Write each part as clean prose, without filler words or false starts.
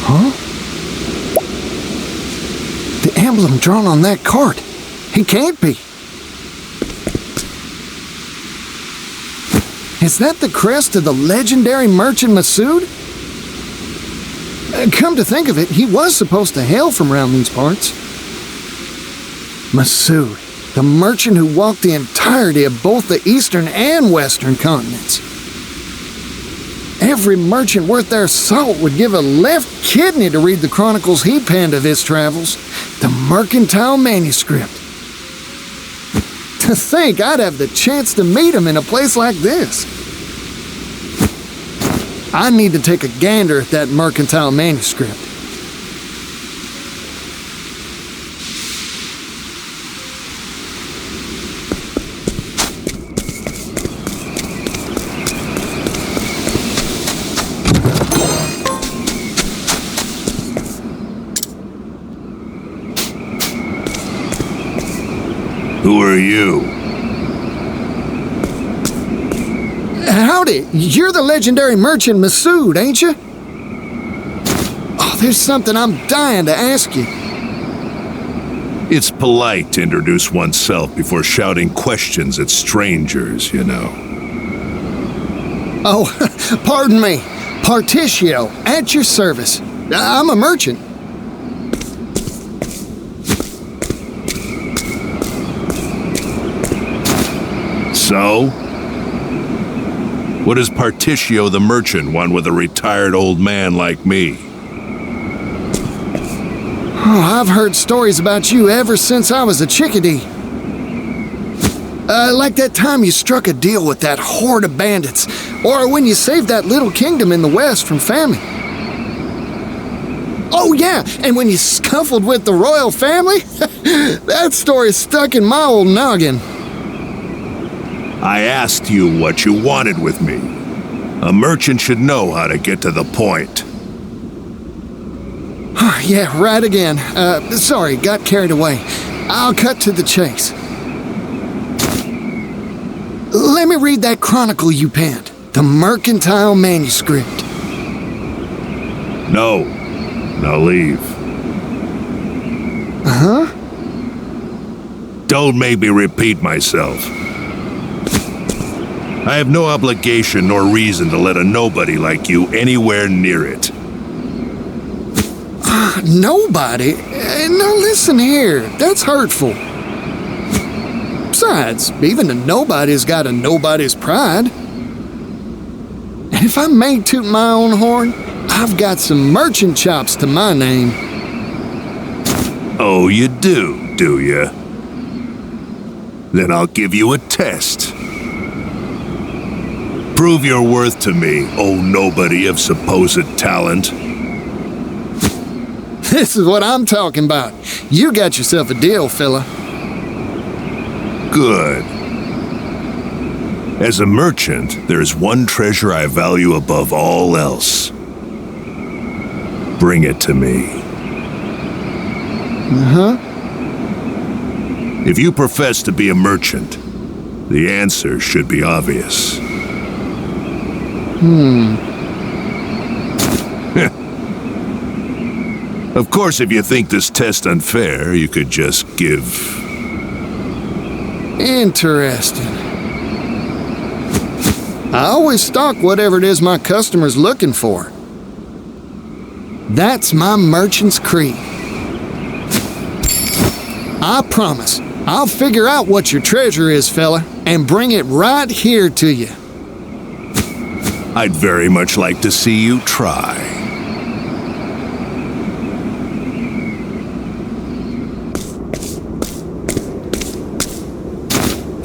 Huh? The emblem drawn on that cart. He can't be. Is that the crest of the legendary merchant Masood? Come to think of it, he was supposed to hail from around these parts. Masood, the merchant who walked the entirety of both the eastern and western continents. Every merchant worth their salt would give a left kidney to read the chronicles he penned of his travels, the mercantile manuscript. To think I'd have the chance to meet him in a place like this. I need to take a gander at that mercantile manuscript. Who are you? Howdy, you're the legendary merchant Masood, ain't you? Oh, there's something I'm dying to ask you. It's polite to introduce oneself before shouting questions at strangers, you know. Oh, pardon me. Partitio, at your service. I'm a merchant. So? What does Partitio the merchant want with a retired old man like me? Oh, I've heard stories about you ever since I was a chickadee. Like that time you struck a deal with that horde of bandits, or when you saved that little kingdom in the west from famine. Oh yeah, and when you scuffled with the royal family? That story stuck in my old noggin. I asked you what you wanted with me. A merchant should know how to get to the point. Yeah, right again. Sorry, got carried away. I'll cut to the chase. Let me read that chronicle you penned. The mercantile manuscript. No. Now leave. Huh? Don't make me repeat myself. I have no obligation nor reason to let a nobody like you anywhere near it. Nobody? Now listen here, that's hurtful. Besides, even a nobody's got a nobody's pride. And if I may toot my own horn, I've got some merchant chops to my name. Oh, you do you? Then I'll give you a test. Prove your worth to me, oh nobody of supposed talent. This is what I'm talking about. You got yourself a deal, fella. Good. As a merchant, there's one treasure I value above all else. Bring it to me. Uh-huh. If you profess to be a merchant, the answer should be obvious. Of course, if you think this test unfair, you could just give... Interesting. I always stock whatever it is my customer's looking for. That's my merchant's creed. I promise, I'll figure out what your treasure is, fella, and bring it right here to you. I'd very much like to see you try.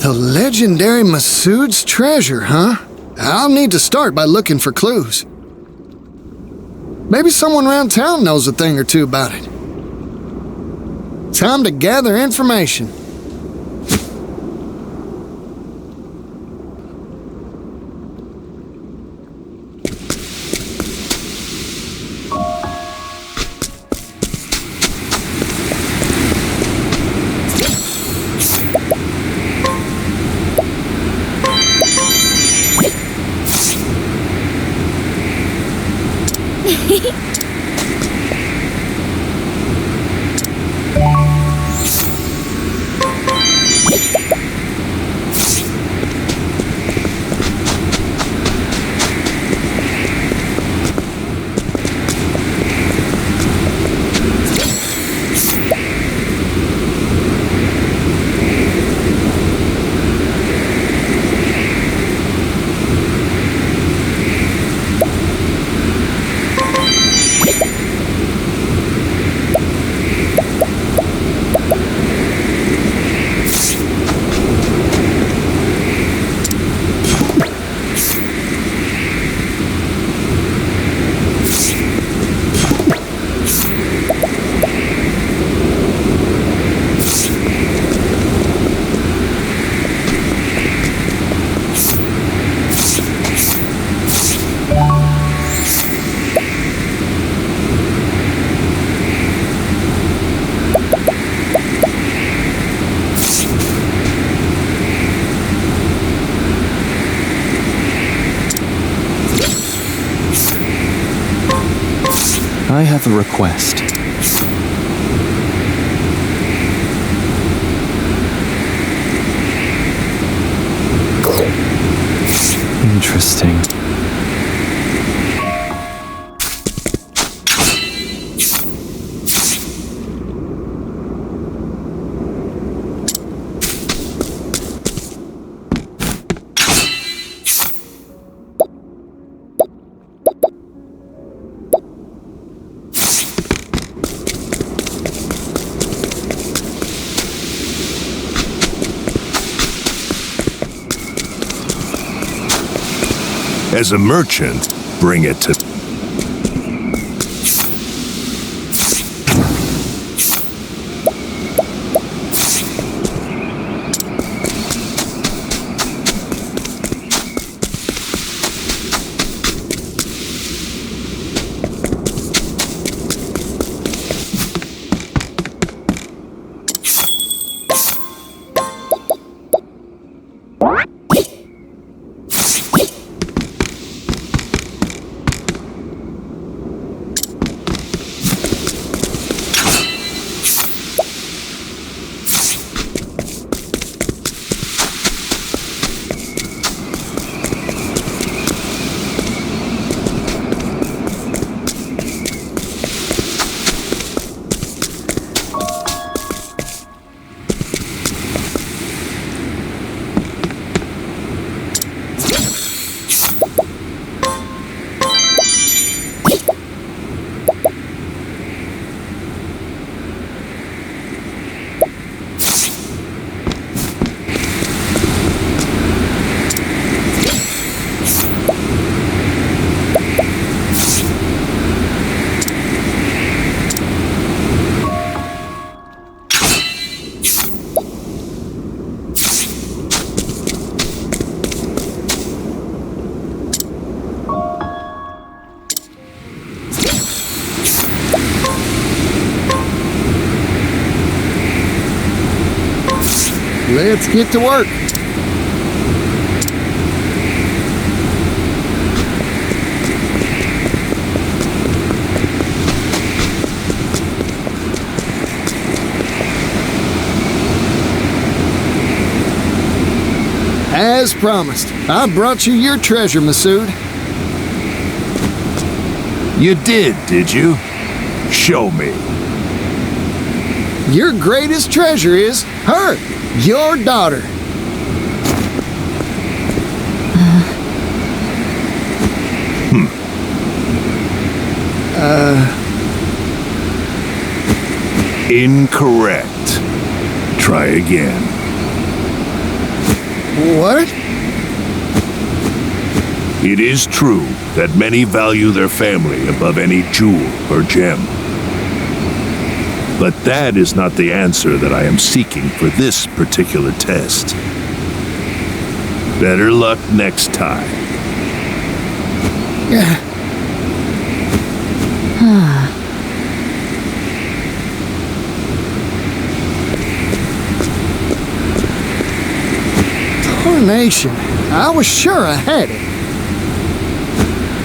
The legendary Masood's treasure, huh? I'll need to start by looking for clues. Maybe someone around town knows a thing or two about it. Time to gather information. I have a request. Interesting. As a merchant, bring it to... Let's get to work. As promised, I brought you your treasure, Masood. You did you? Show me. Your greatest treasure is her, your daughter. Incorrect. Try again. What? It is true that many value their family above any jewel or gem. But that is not the answer that I am seeking for this particular test. Better luck next time. Tarnation. I was sure I had it.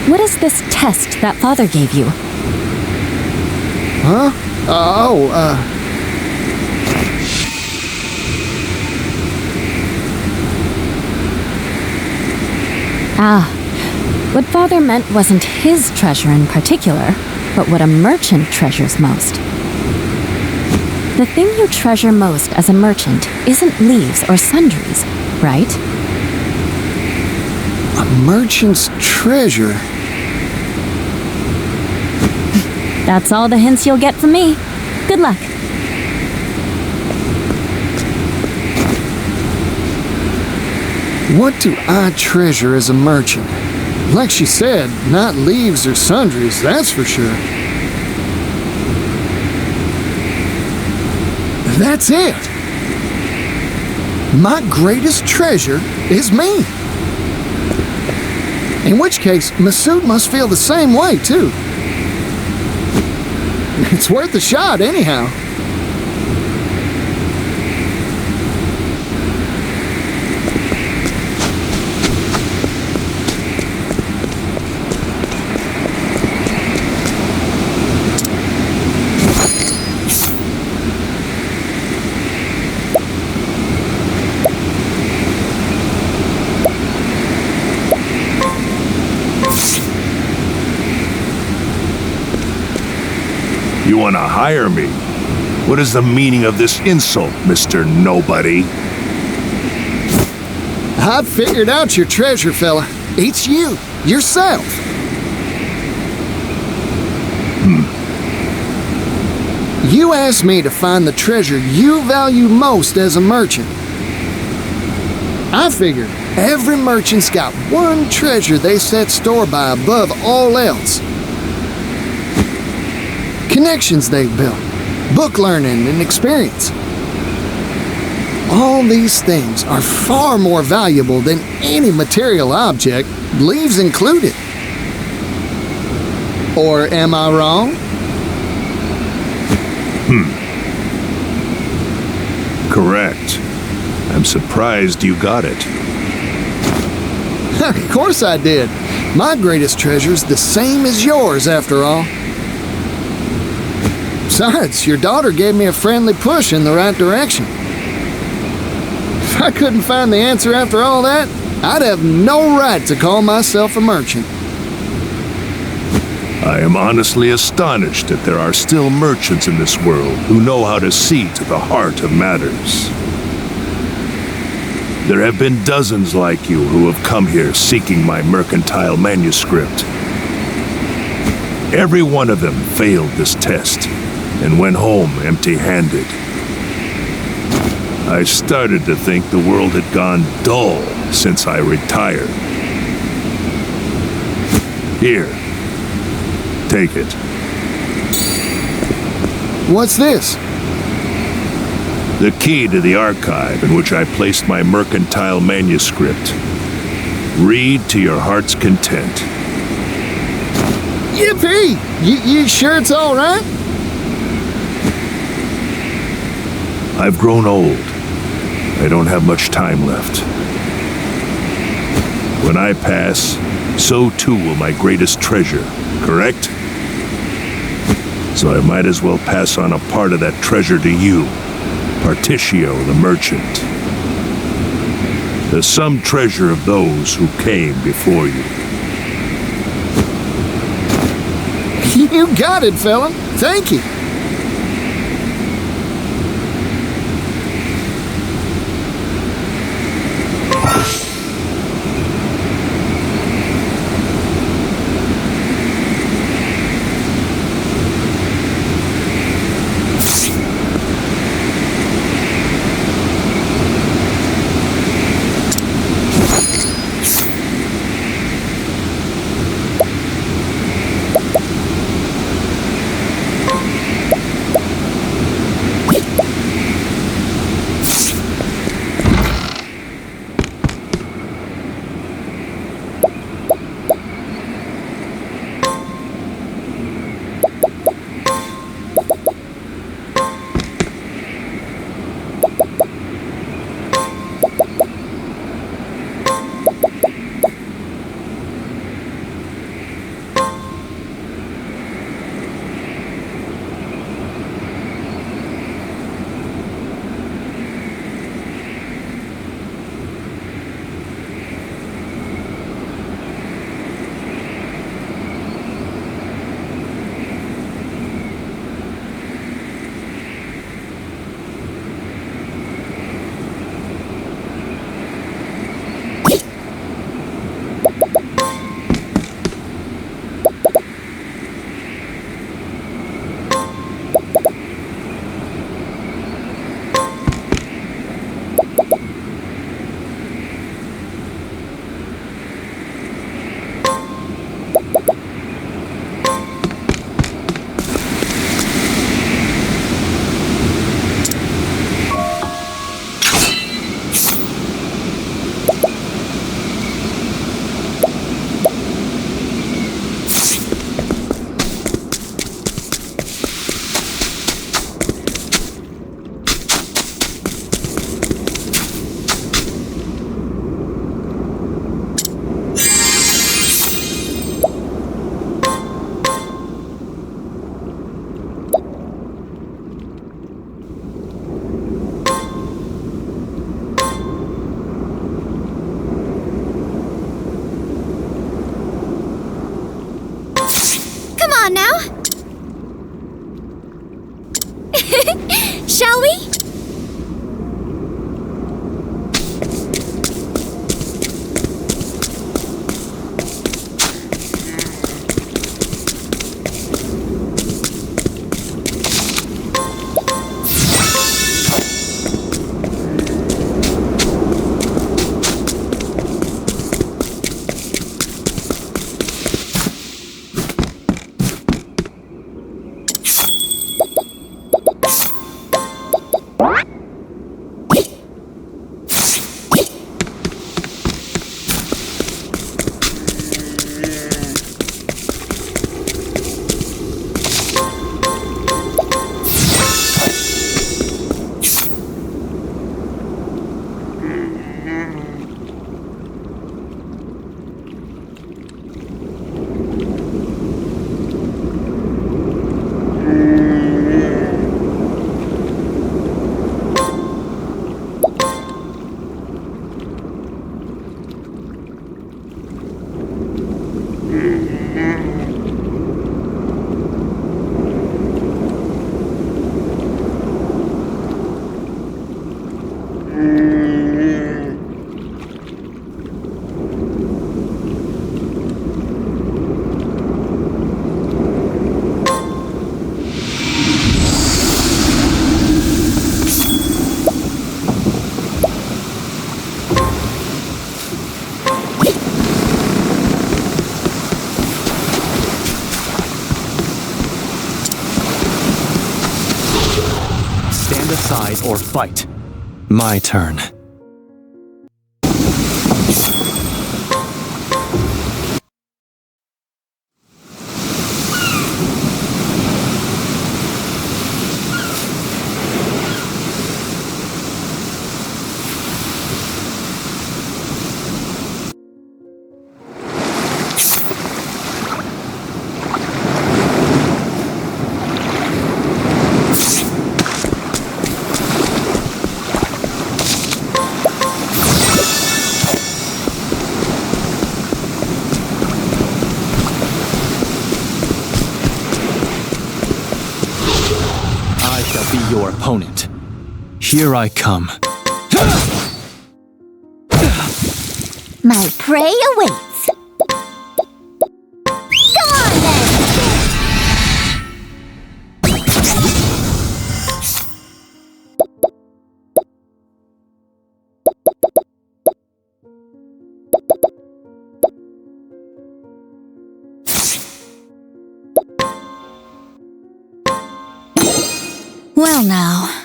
What is this test that Father gave you? Huh? What Father meant wasn't his treasure in particular, but what a merchant treasures most. The thing you treasure most as a merchant isn't leaves or sundries, right? A merchant's treasure. That's all the hints you'll get from me. Good luck. What do I treasure as a merchant? Like she said, not leaves or sundries, that's for sure. That's it. My greatest treasure is me. In which case, Masood must feel the same way, too. It's worth a shot, anyhow. You want to hire me? What is the meaning of this insult, Mr. Nobody? I've figured out your treasure, fella. It's you, yourself. You asked me to find the treasure you value most as a merchant. I figured every merchant's got one treasure they set store by above all else. Connections they've built, book learning and experience. All these things are far more valuable than any material object, leaves included. Or am I wrong? Correct. I'm surprised you got it. Of course I did. My greatest treasure's the same as yours, after all. Besides, your daughter gave me a friendly push in the right direction. If I couldn't find the answer after all that, I'd have no right to call myself a merchant. I am honestly astonished that there are still merchants in this world who know how to see to the heart of matters. There have been dozens like you who have come here seeking my mercantile manuscript. Every one of them failed this test and went home empty-handed. I started to think the world had gone dull since I retired. Here, take it. What's this? The key to the archive in which I placed my mercantile manuscript. Read to your heart's content. Yippee! You sure it's all right? I've grown old. I don't have much time left. When I pass, so too will my greatest treasure, correct? So I might as well pass on a part of that treasure to you, Particio the merchant. The sum treasure of those who came before you. You got it, fella. Thank you. on now. Shall we? Aside or fight. My turn. Your opponent. Here I come. My prey awaits. Go on then! Well now.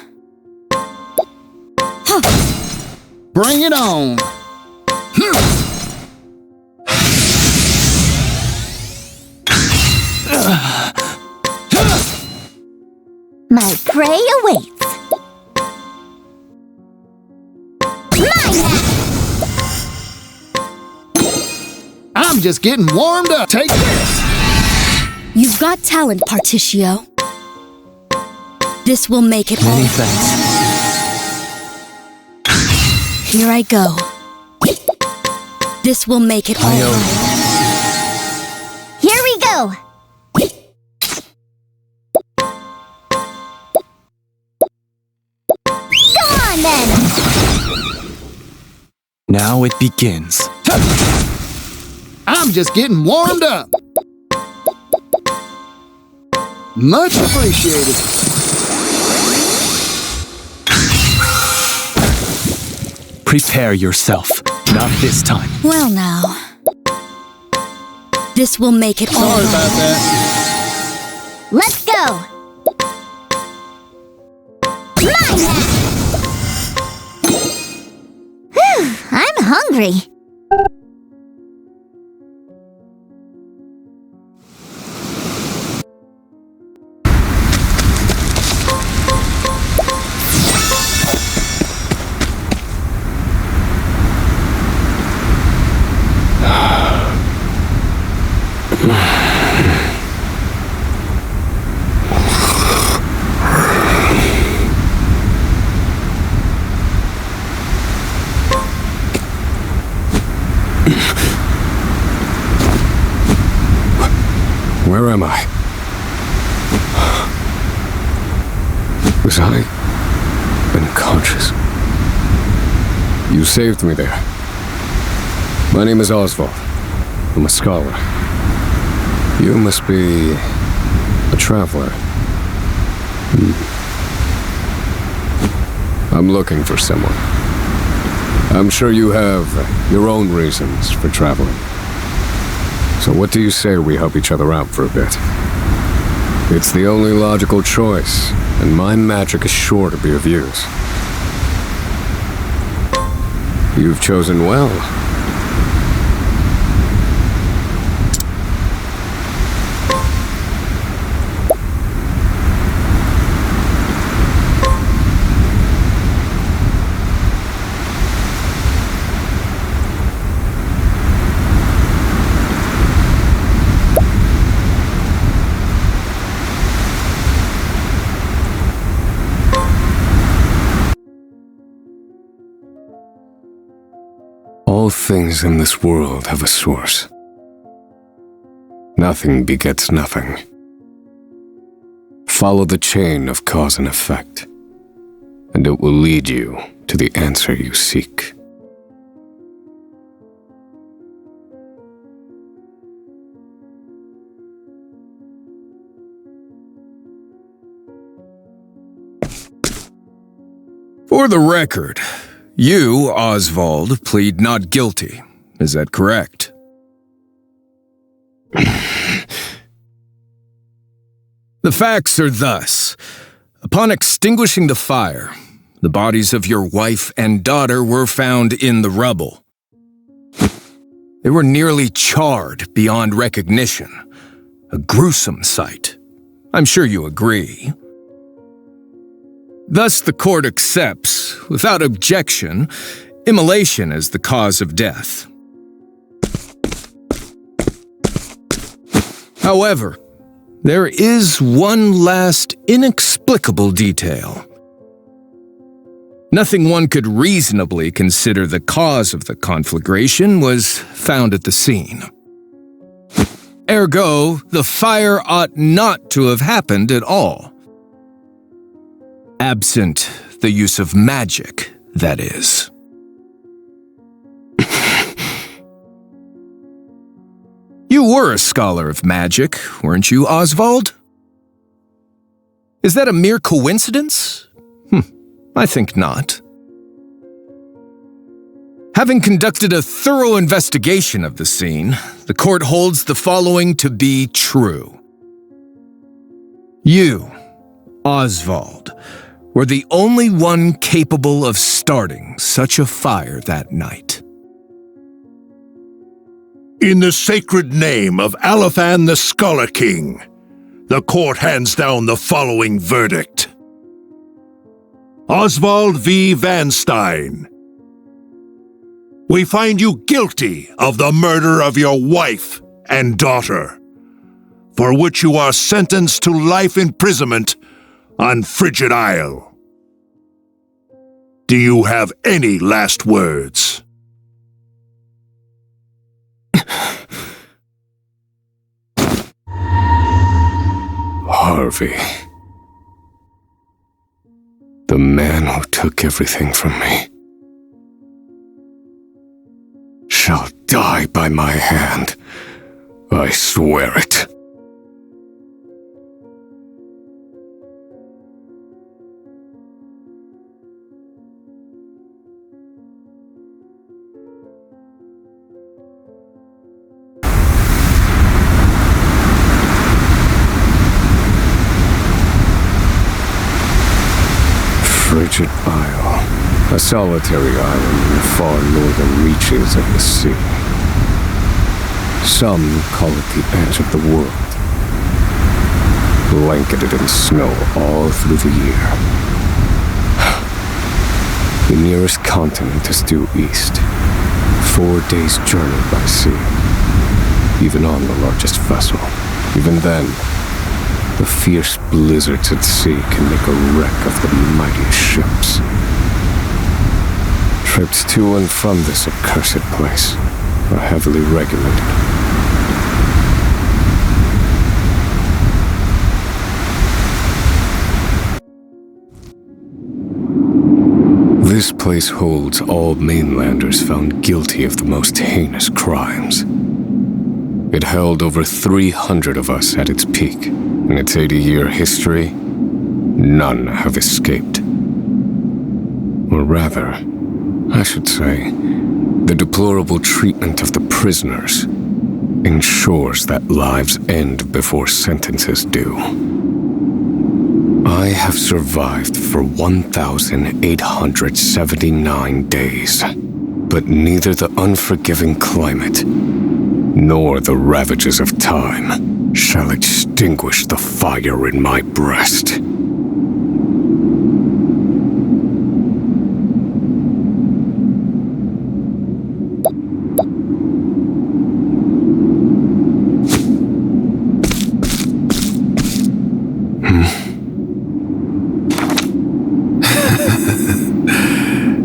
Bring it on! My prey awaits. Mine! I'm just getting warmed up. Take this! You've got talent, Particio. This will make it all Many right. thanks. Here I go. This will make it all I owe right. Here we go! Go on then! Now it begins. I'm just getting warmed up. Much appreciated. Prepare yourself. Not this time. Well now. This will make it all Sorry right. about that. Let's go! Mine now! Whew, I'm hungry. Where am I? The Was I unconscious? You saved me there. My name is Oswald. I'm a scholar. You must be a traveler. I'm looking for someone. I'm sure you have your own reasons for traveling. So what do you say we help each other out for a bit? It's the only logical choice, and my magic is sure to be of use. You've chosen well. All things in this world have a source. Nothing begets nothing. Follow the chain of cause and effect, and it will lead you to the answer you seek. For the record, you, Oswald, plead not guilty. Is that correct? The facts are thus. Upon extinguishing the fire, the bodies of your wife and daughter were found in the rubble. They were nearly charred beyond recognition. A gruesome sight. I'm sure you agree. Thus, the court accepts, without objection, immolation as the cause of death. However, there is one last inexplicable detail. Nothing one could reasonably consider the cause of the conflagration was found at the scene. Ergo, the fire ought not to have happened at all. Absent the use of magic, that is. You were a scholar of magic, weren't you, Oswald? Is that a mere coincidence? I think not. Having conducted a thorough investigation of the scene, the court holds the following to be true. You, Oswald, were the only one capable of starting such a fire that night. In the sacred name of Aliphan the Scholar King, the court hands down the following verdict. Oswald V. Van Stein, we find you guilty of the murder of your wife and daughter, for which you are sentenced to life imprisonment on Frigid Isle. Do you have any last words? Harvey. The man who took everything from me shall die by my hand. I swear it. Frigid Isle, a solitary island in the far northern reaches of the sea. Some call it the edge of the world, blanketed in snow all through the year. The nearest continent is due east, 4 days' journey by sea, even on the largest vessel. Even then, the fierce blizzards at sea can make a wreck of the mightiest ships. Trips to and from this accursed place are heavily regulated. This place holds all mainlanders found guilty of the most heinous crimes. It held over 300 of us at its peak. In its 80-year history, none have escaped. Or rather, I should say, the deplorable treatment of the prisoners ensures that lives end before sentences do. I have survived for 1,879 days, but neither the unforgiving climate nor the ravages of time shall extinguish the fire in my breast.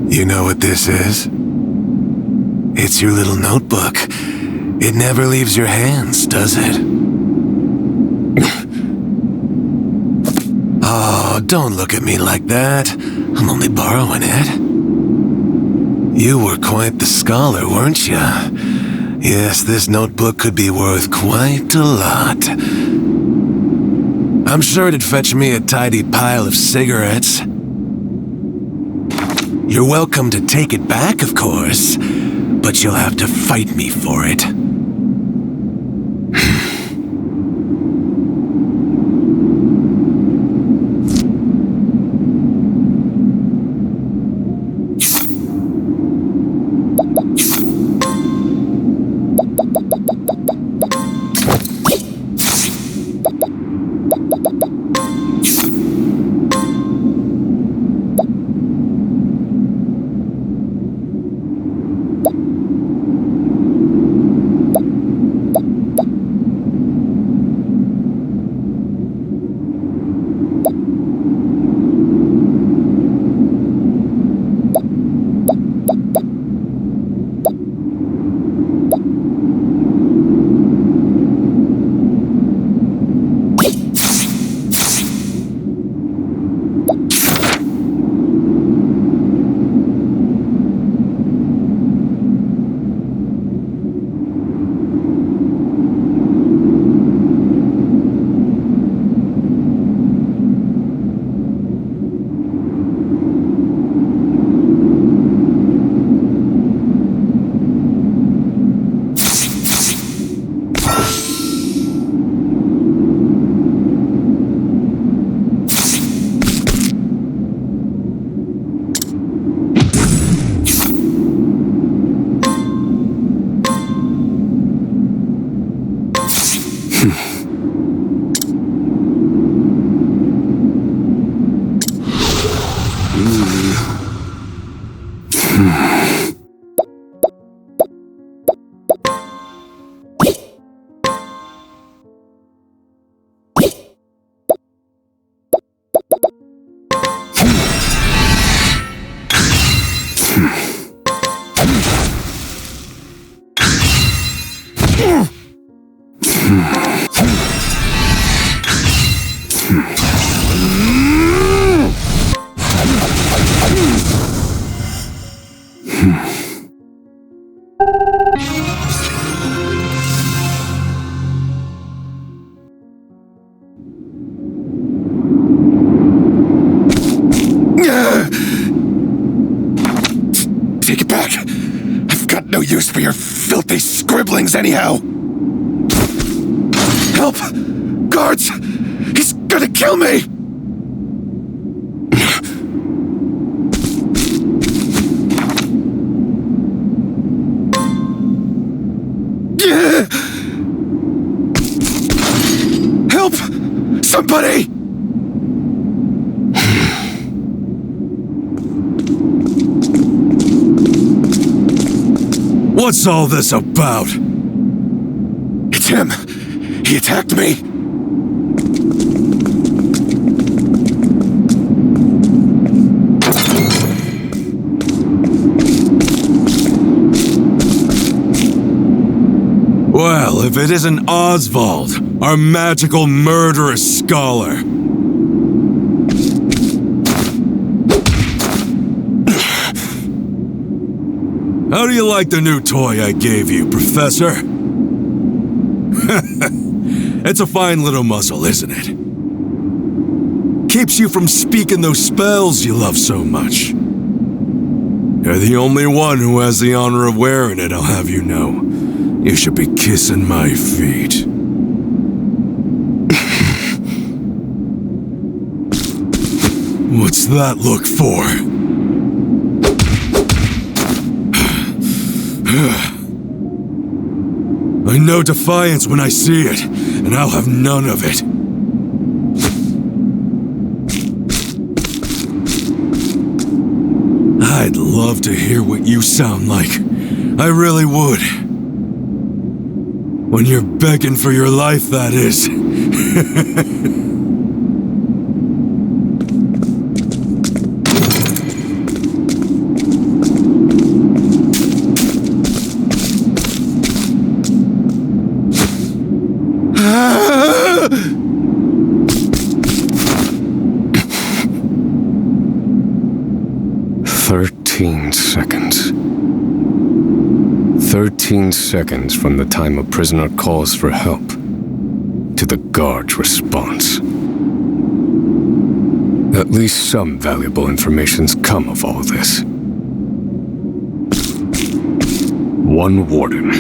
You know what this is? It's your little notebook. It never leaves your hands, does it? Oh, don't look at me like that. I'm only borrowing it. You were quite the scholar, weren't you? Yes, this notebook could be worth quite a lot. I'm sure it'd fetch me a tidy pile of cigarettes. You're welcome to take it back, of course, but you'll have to fight me for it. Take it back. I've got no use for your filthy scribblings anyhow. Help! Guards! He's gonna kill me! Help! Somebody! What's all this about? It's him! He attacked me! Well, if it isn't Oswald, our magical murderous scholar. How do you like the new toy I gave you, Professor? It's a fine little muzzle, isn't it? Keeps you from speaking those spells you love so much. You're the only one who has the honor of wearing it, I'll have you know. You should be kissing my feet. What's that look for? I know defiance when I see it, and I'll have none of it. I'd love to hear what you sound like. I really would. When you're begging for your life, that is. Seconds. 13 seconds from the time a prisoner calls for help to the guard's response. At least some valuable information's come of all this. 1 warden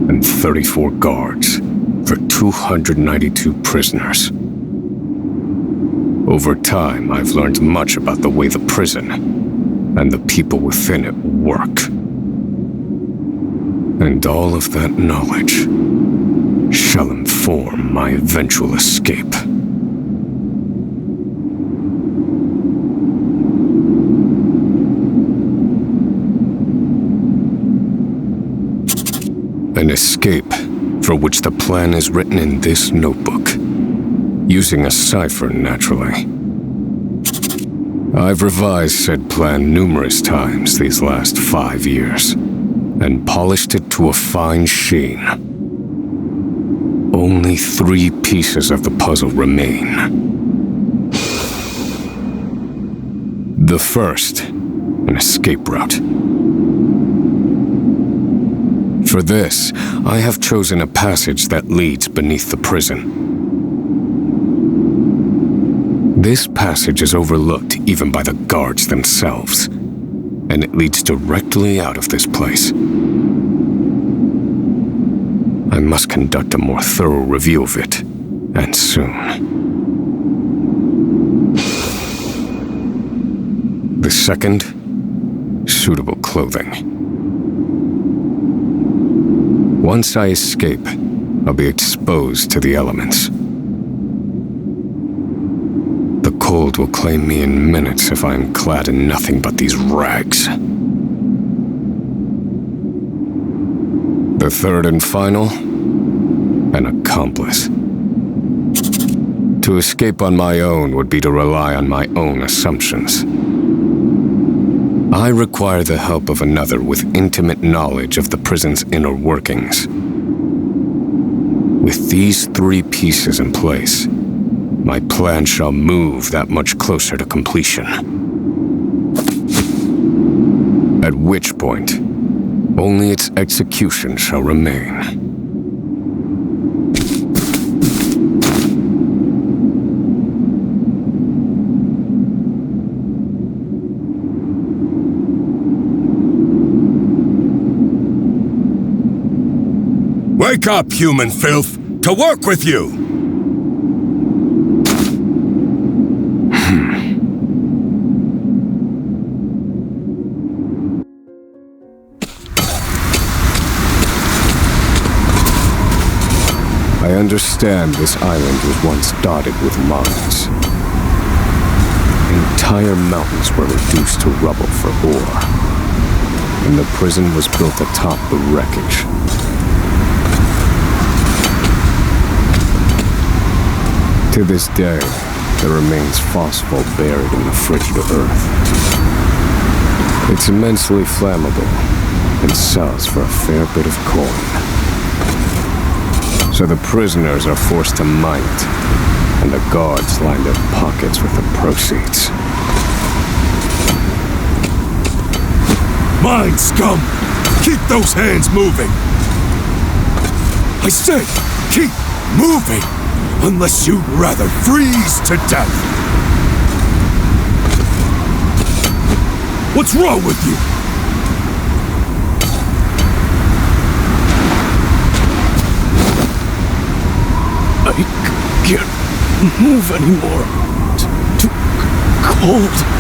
and 34 guards for 292 prisoners. Over time, I've learned much about the way the prison and the people within it work. And all of that knowledge shall inform my eventual escape. An escape for which the plan is written in this notebook, using a cipher, naturally. I've revised said plan numerous times these last 5 years, and polished it to a fine sheen. Only 3 pieces of the puzzle remain. The first, an escape route. For this, I have chosen a passage that leads beneath the prison. This passage is overlooked even by the guards themselves, and it leads directly out of this place. I must conduct a more thorough review of it, and soon. The second, suitable clothing. Once I escape, I'll be exposed to the elements. The cold will claim me in minutes if I am clad in nothing but these rags. The third and final, an accomplice. To escape on my own would be to rely on my own assumptions. I require the help of another with intimate knowledge of the prison's inner workings. With these 3 pieces in place, my plan shall move that much closer to completion. At which point, only its execution shall remain. Wake up, human filth! To work with you! I understand this island was once dotted with mines. Entire mountains were reduced to rubble for ore, and the prison was built atop the wreckage. To this day, there remains phosphor buried in the frigid earth. It's immensely flammable and sells for a fair bit of coin. So the prisoners are forced to mine it, and the guards line their pockets with the proceeds. Mine, scum! Keep those hands moving! I said, keep moving! Unless you'd rather freeze to death! What's wrong with you? I can't move anymore. Too cold.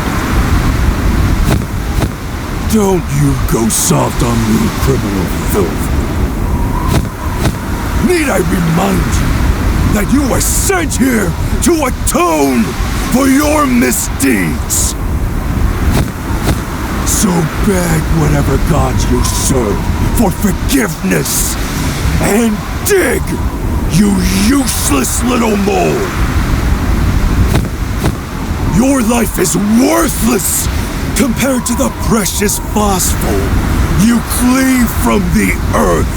Don't you go soft on me, criminal filth. Need I remind you that you were sent here to atone for your misdeeds? So beg whatever gods you serve for forgiveness and dig, you useless little mole! Your life is worthless compared to the precious phosphor you cleave from the earth.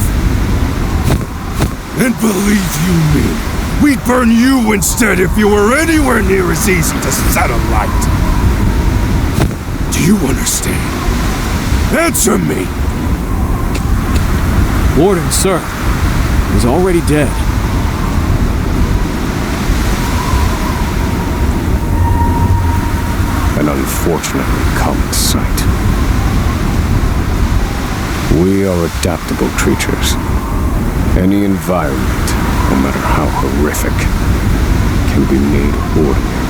And believe you me, we'd burn you instead if you were anywhere near as easy to set alight. Do you understand? Answer me! Warden, sir. He's already dead. An unfortunately common sight. We are adaptable creatures. Any environment, no matter how horrific, can be made ordinary.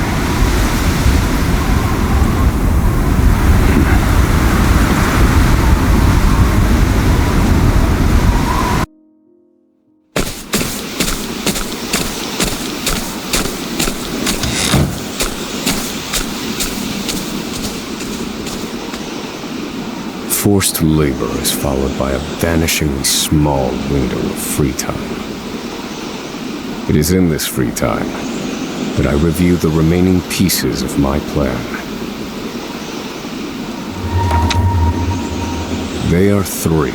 Forced labor is followed by a vanishingly small window of free time. It is in this free time that I review the remaining pieces of my plan. They are 3.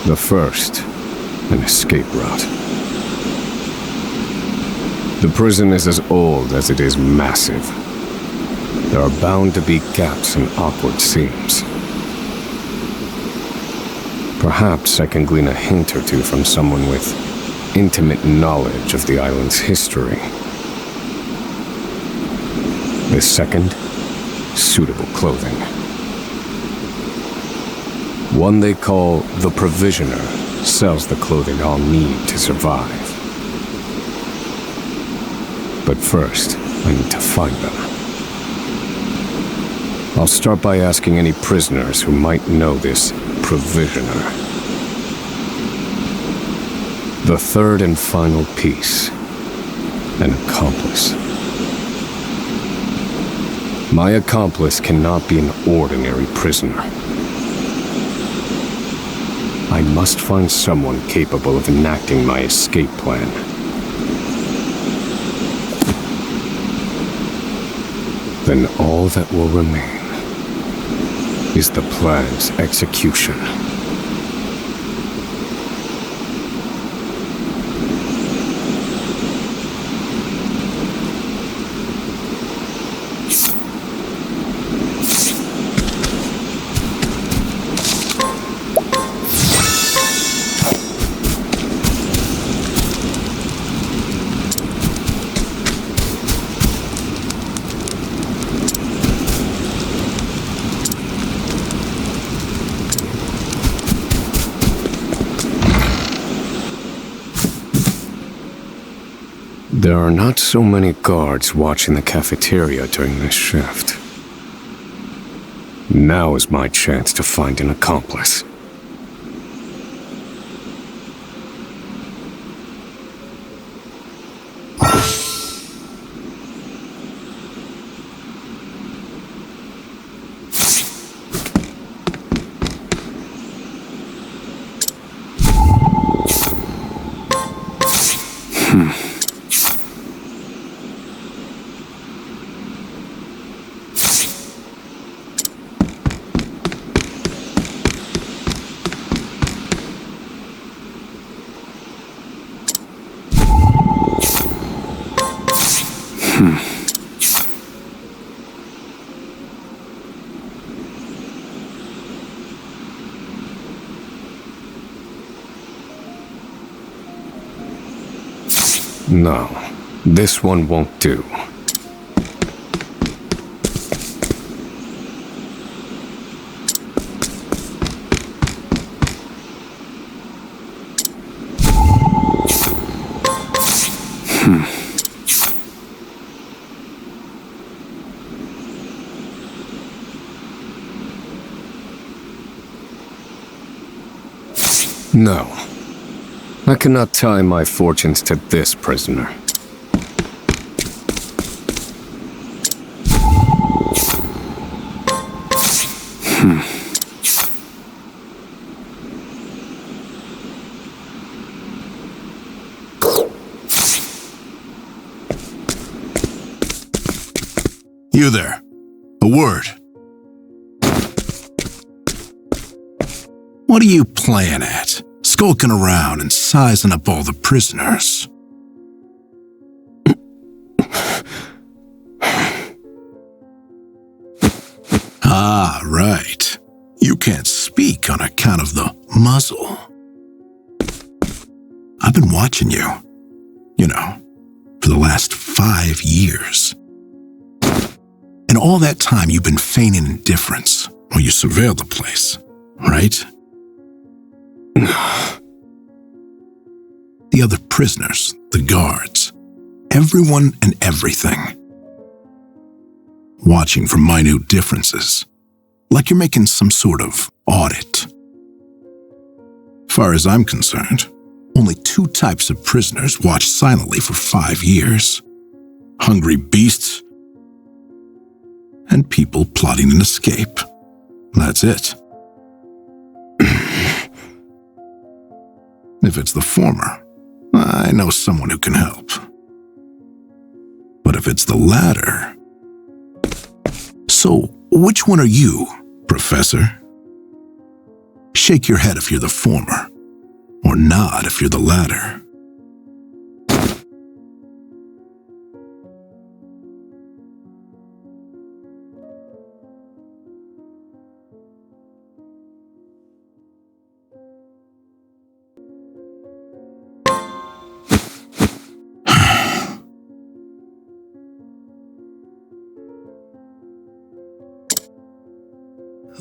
The first, an escape route. The prison is as old as it is massive. There are bound to be gaps and awkward seams. Perhaps I can glean a hint or two from someone with intimate knowledge of the island's history. The second, suitable clothing. One they call the Provisioner sells the clothing I'll need to survive. But first, I need to find them. I'll start by asking any prisoners who might know this Provisioner. The third and final piece, an accomplice. My accomplice cannot be an ordinary prisoner. I must find someone capable of enacting my escape plan. Then all that will remain is the plan's execution. There are not so many guards watching the cafeteria during this shift. Now is my chance to find an accomplice. No, this one won't do. No. I cannot tie my fortunes to this prisoner. You there. A word. What are you playing at? Skulking around and sizing up all the prisoners. Ah, right. You can't speak on account of the muzzle. I've been watching you, for the last 5 years. And all that time you've been feigning indifference while you surveilled the place, right? The other prisoners, the guards, everyone and everything. Watching for minute differences, like you're making some sort of audit. Far as I'm concerned, only 2 types of prisoners watch silently for 5 years. Hungry beasts and people plotting an escape. That's it. If it's the former, I know someone who can help. But if it's the latter... So, which one are you, Professor? Shake your head if you're the former, or nod if you're the latter.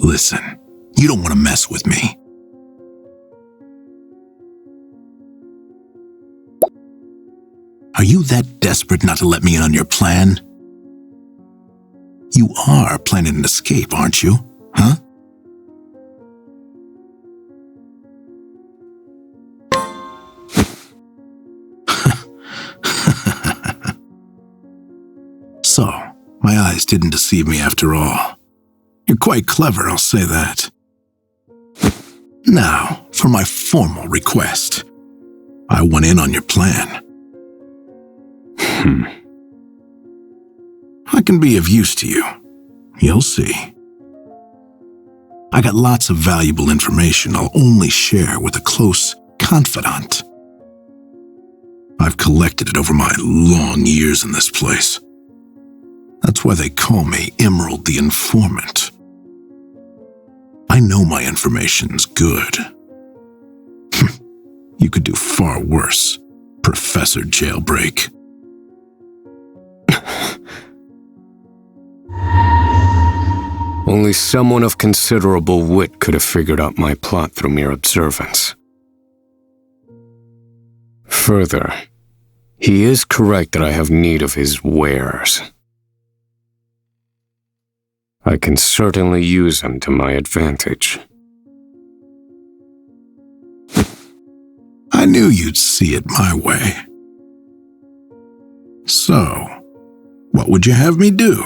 Listen, you don't want to mess with me. Are you that desperate not to let me in on your plan? You are planning an escape, aren't you? Huh? So, my eyes didn't deceive me after all. You're quite clever, I'll say that. Now, for my formal request. I went in on your plan. I can be of use to you. You'll see. I got lots of valuable information I'll only share with a close confidant. I've collected it over my long years in this place. That's why they call me Emerald the Informant. I know my information's good. You could do far worse, Professor Jailbreak. Only someone of considerable wit could have figured out my plot through mere observance. Further, he is correct that I have need of his wares. I can certainly use them to my advantage. I knew you'd see it my way. So, what would you have me do?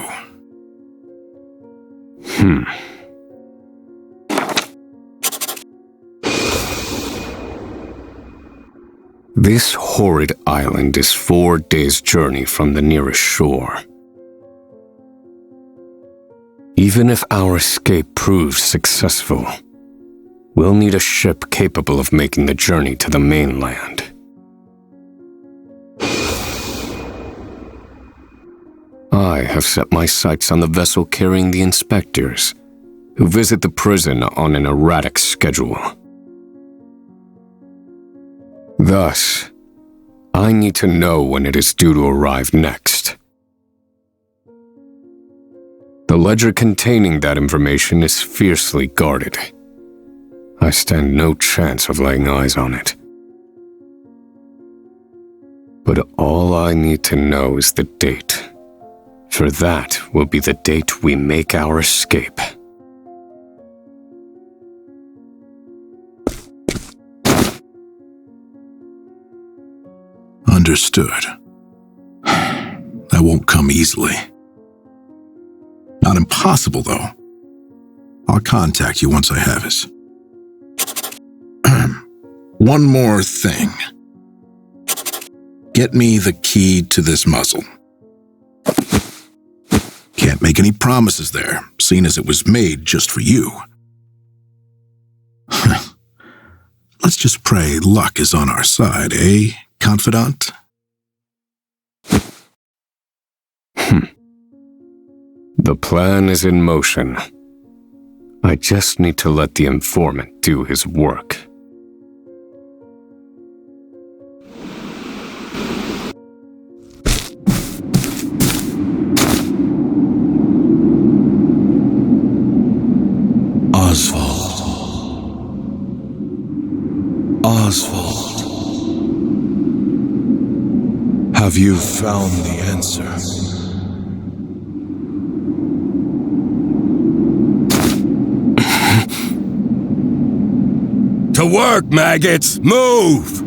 This horrid island is 4 days' journey from the nearest shore. Even if our escape proves successful, we'll need a ship capable of making the journey to the mainland. I have set my sights on the vessel carrying the inspectors, who visit the prison on an erratic schedule. Thus, I need to know when it is due to arrive next. The ledger containing that information is fiercely guarded. I stand no chance of laying eyes on it. But all I need to know is the date, for that will be the date we make our escape. Understood. That won't come easily. Not impossible, though. I'll contact you once I have it. One more thing. Get me the key to this muzzle. Can't make any promises there, seeing as it was made just for you. Let's just pray luck is on our side, eh, confidant? The plan is in motion. I just need to let the informant do his work. Oswald. Have you found the answer? To work, maggots! Move!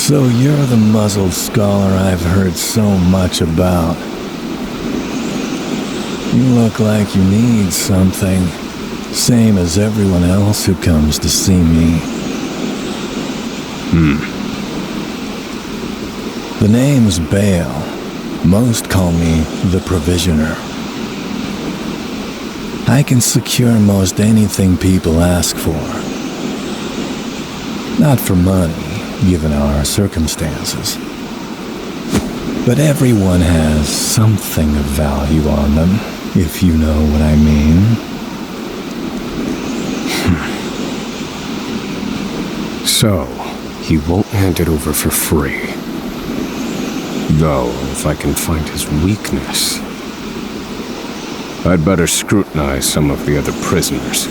So you're the muzzled scholar I've heard so much about. You look like you need something, same as everyone else who comes to see me. The name's Bale. Most call me the Provisioner. I can secure most anything people ask for. Not for money, given our circumstances. But everyone has something of value on them, if you know what I mean. So, he won't hand it over for free. Though, if I can find his weakness, I'd better scrutinize some of the other prisoners.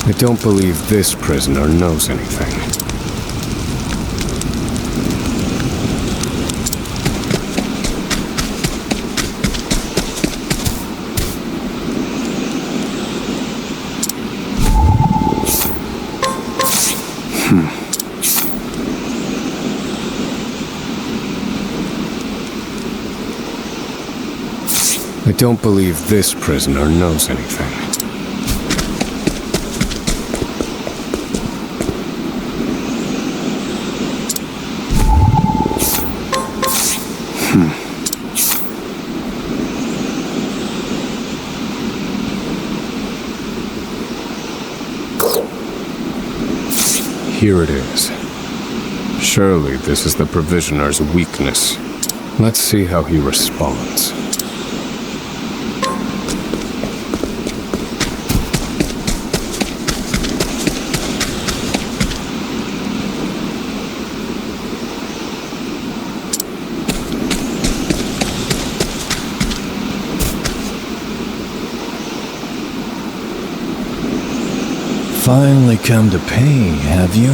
I don't believe this prisoner knows anything. I don't believe this prisoner knows anything. Here it is. Surely this is the Provisioner's weakness. Let's see how he responds. Finally come to pay, have you?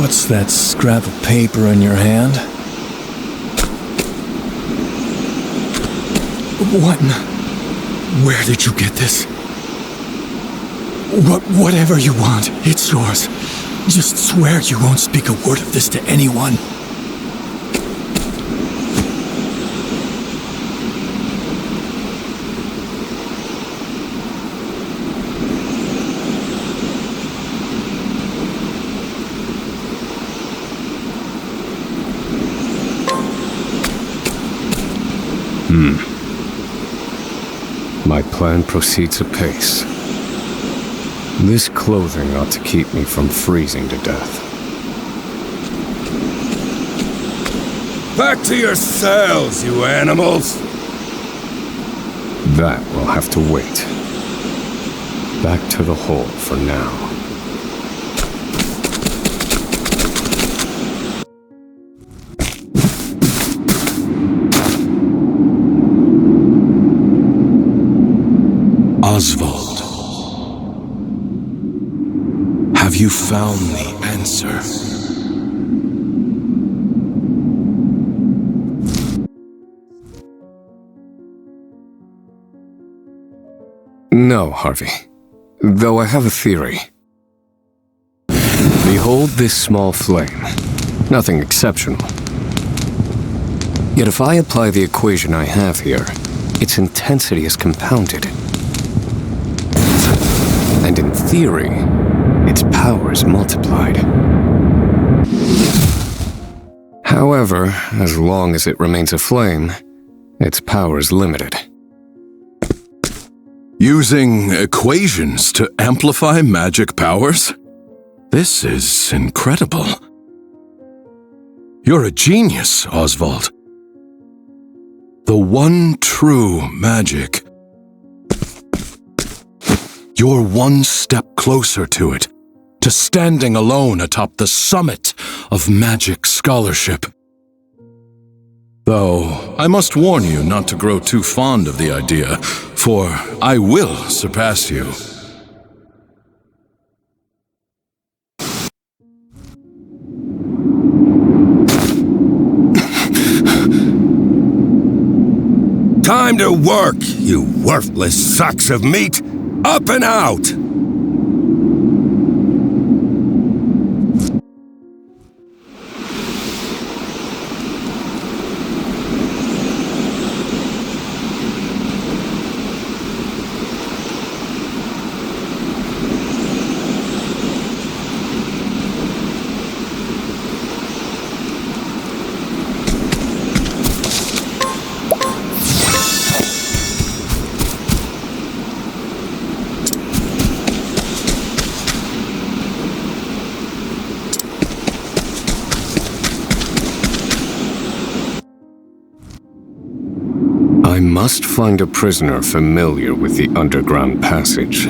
What's that scrap of paper in your hand? What? Where did you get this? Whatever you want, it's yours. Just swear you won't speak a word of this to anyone. My plan proceeds apace. This clothing ought to keep me from freezing to death. Back to your cells, you animals! That will have to wait. Back to the hole for now. Oswald, have you found the answer? No, Harvey. Though I have a theory. Behold this small flame. Nothing exceptional. Yet if I apply the equation I have here, its intensity is compounded. And in theory, its power is multiplied. However, as long as it remains a flame, its power is limited. Using equations to amplify magic powers? This is incredible. You're a genius, Oswald. The one true magic. You're one step closer to it, to standing alone atop the summit of magic scholarship. Though, I must warn you not to grow too fond of the idea, for I will surpass you. Time to work, you worthless sacks of meat! Up and out! I must find a prisoner familiar with the underground passage.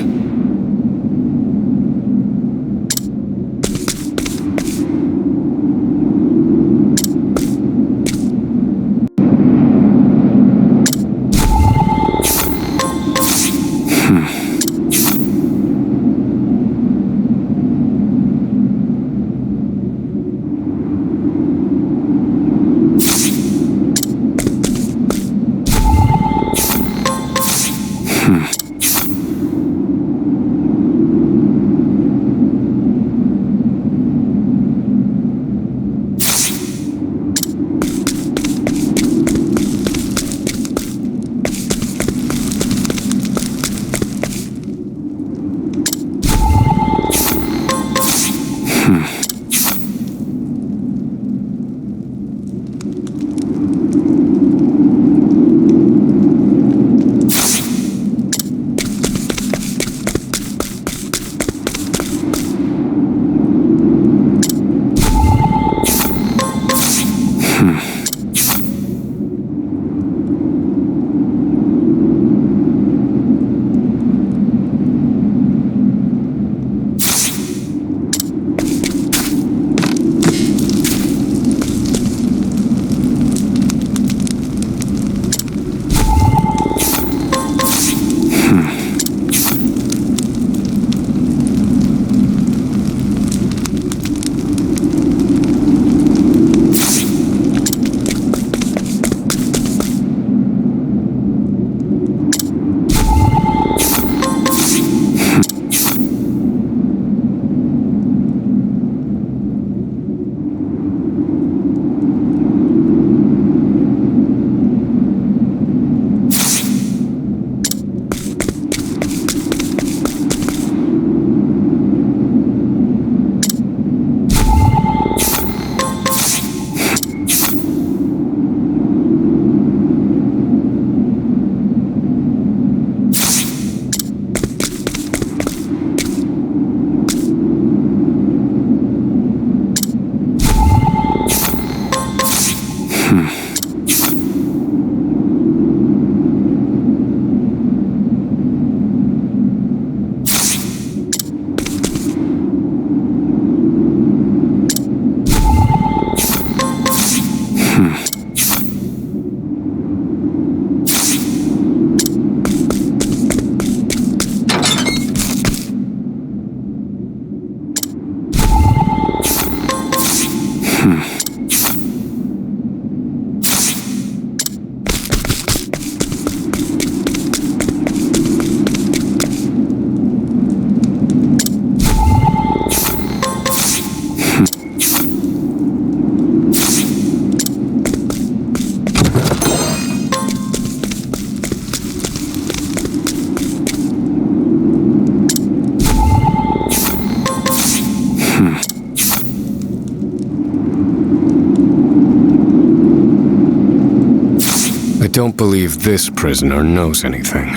I don't believe this prisoner knows anything.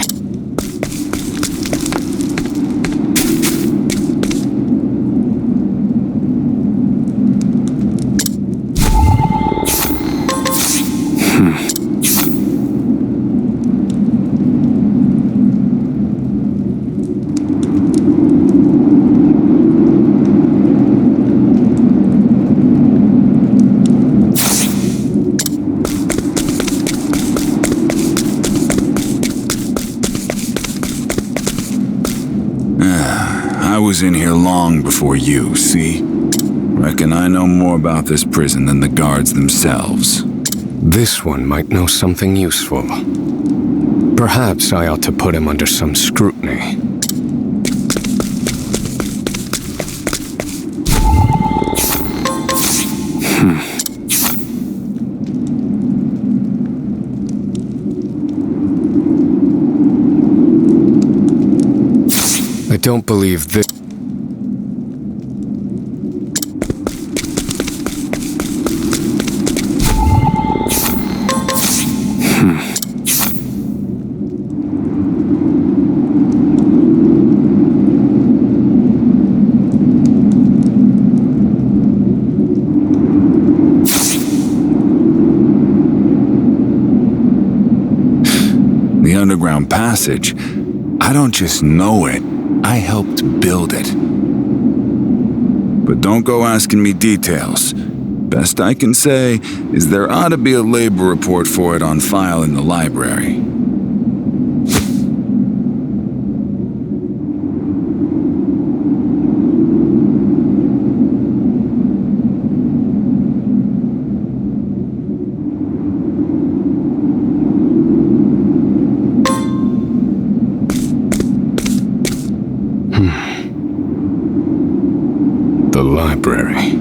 I was in here long before you, see? Reckon I know more about this prison than the guards themselves. This one might know something useful. Perhaps I ought to put him under some scrutiny. I don't believe this. The underground passage, I don't just know it, I helped build it. But don't go asking me details. Best I can say is there ought to be a labor report for it on file in the library. The library.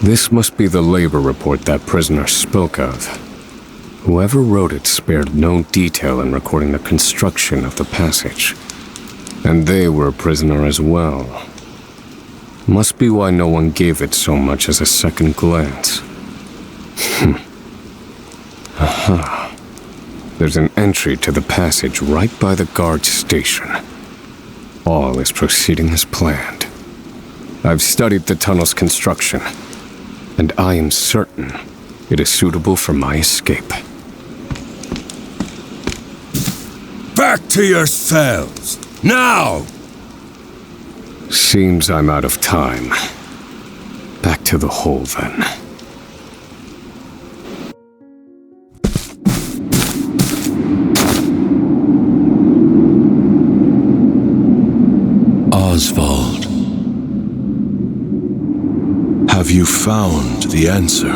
This must be the labor report that prisoner spoke of. Whoever wrote it spared no detail in recording the construction of the passage. And they were a prisoner as well. Must be why no one gave it so much as a second glance. Aha. There's an entry to the passage right by the guard station. All is proceeding as planned. I've studied the tunnel's construction, and I am certain it is suitable for my escape. Back to your cells! Now! Seems I'm out of time. Back to the hole, then. Oswald. Have you found the answer?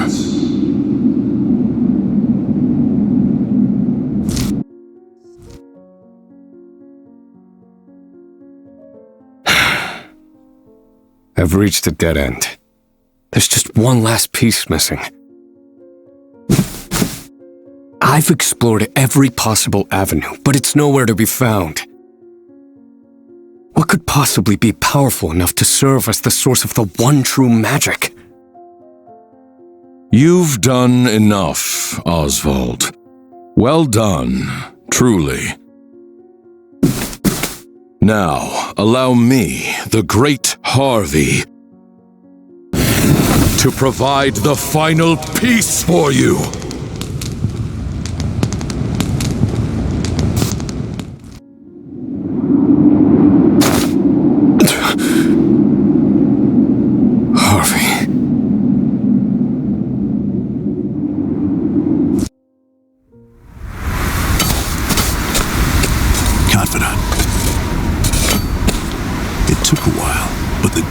I've reached a dead end. There's just one last piece missing. I've explored every possible avenue, but it's nowhere to be found. What could possibly be powerful enough to serve as the source of the one true magic? You've done enough, Oswald. Well done, truly. Now, allow me, the great Harvey, to provide the final piece for you.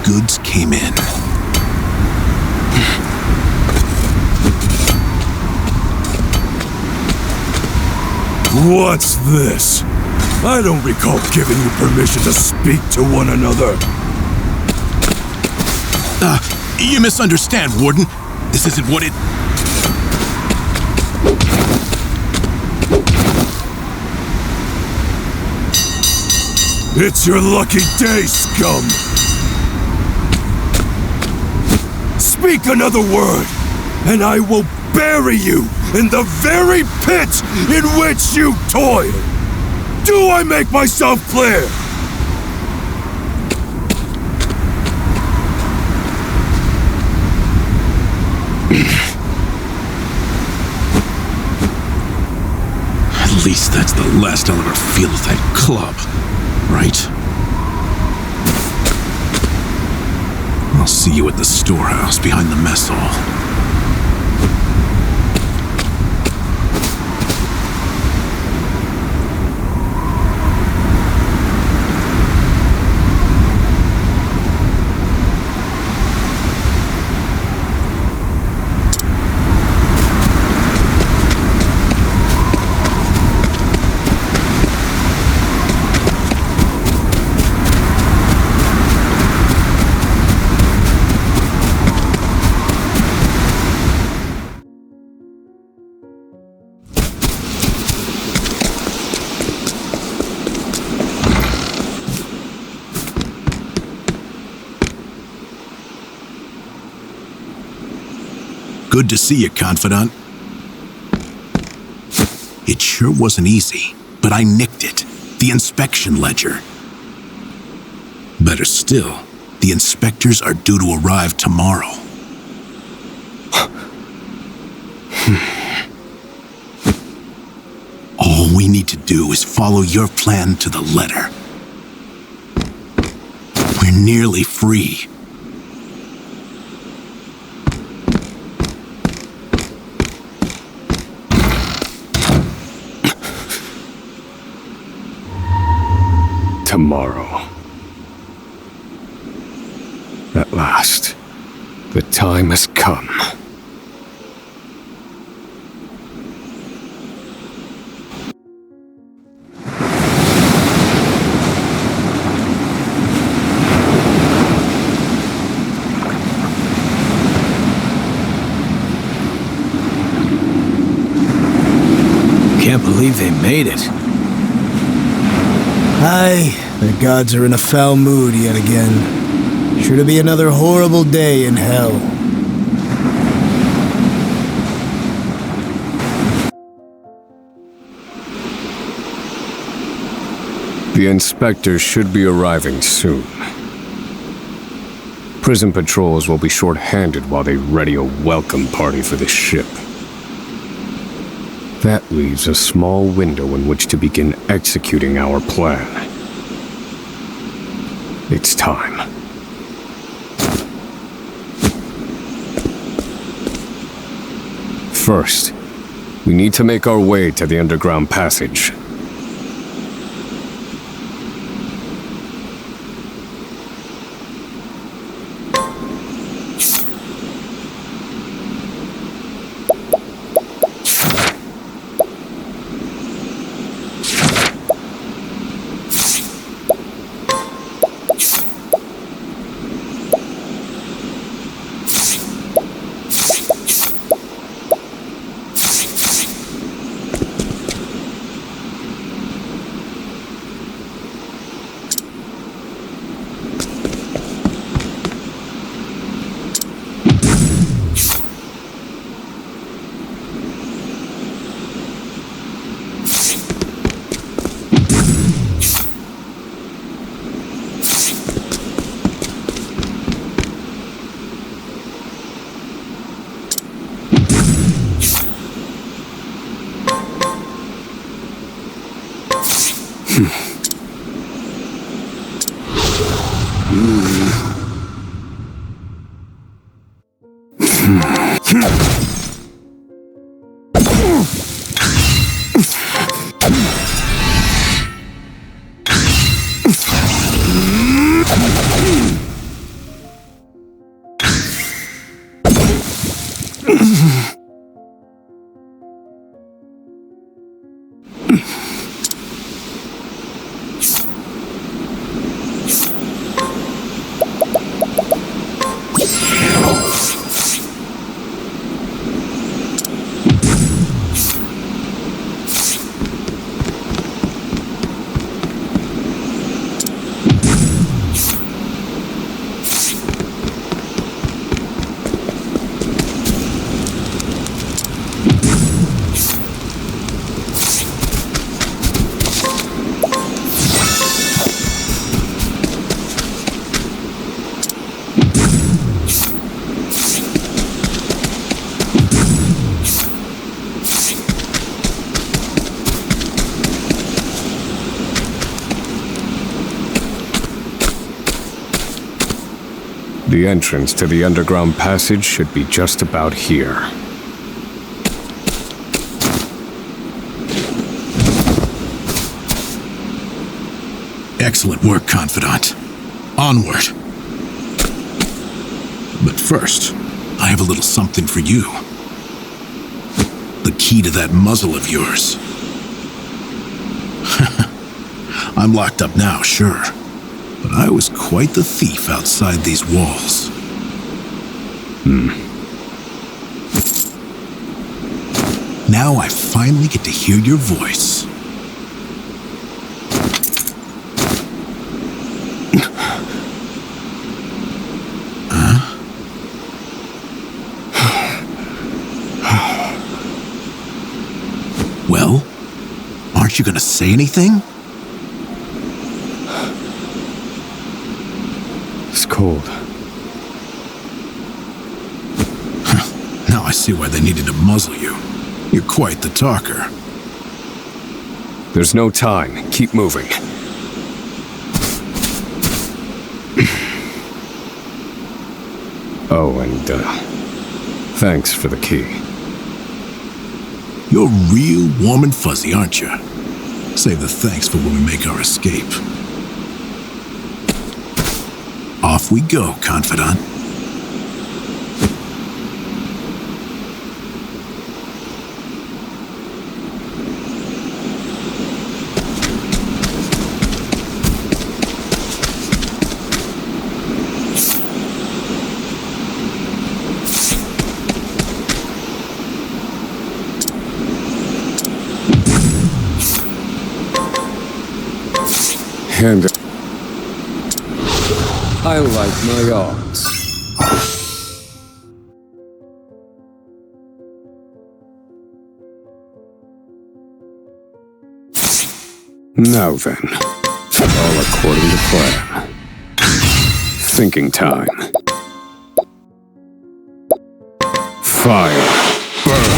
Goods came in. What's this? I don't recall giving you permission to speak to one another. You misunderstand, Warden. This isn't what it... It's your lucky day, scum! Speak another word, and I will bury you in the very pit in which you toil! Do I make myself clear? At least that's the last I'll ever feel at that club, right? I'll see you at the storehouse behind the mess hall. Good to see you, confidant. It sure wasn't easy, but I nicked it. The inspection ledger. Better still, the inspectors are due to arrive tomorrow. All we need to do is follow your plan to the letter. We're nearly free. Tomorrow. At last, the time has come. Can't believe they made it. Aye, the gods are in a foul mood yet again. Sure to be another horrible day in hell. The inspectors should be arriving soon. Prison patrols will be short-handed while they ready a welcome party for the ship. That leaves a small window in which to begin executing our plan. It's time. First, we need to make our way to the underground passage. The entrance to the underground passage should be just about here. Excellent work, Confidant. Onward. But first, I have a little something for you. The key to that muzzle of yours. I'm locked up now, sure. But I was quite the thief outside these walls. Now I finally get to hear your voice. Well, aren't you gonna say anything? It's cold. Now I see why they needed to muzzle you. You're quite the talker. There's no time. Keep moving. Oh, and thanks for the key. You're real warm and fuzzy, aren't you? Save the thanks for when we make our escape. Off we go, Confidant. And I like my odds. Now then, all according to plan. Thinking time. Fire. Burn.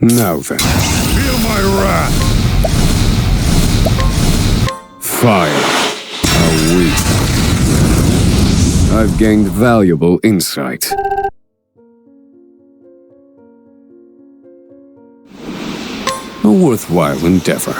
Now then. Feel my wrath! Fire. How weak. I've gained valuable insight. A worthwhile endeavor.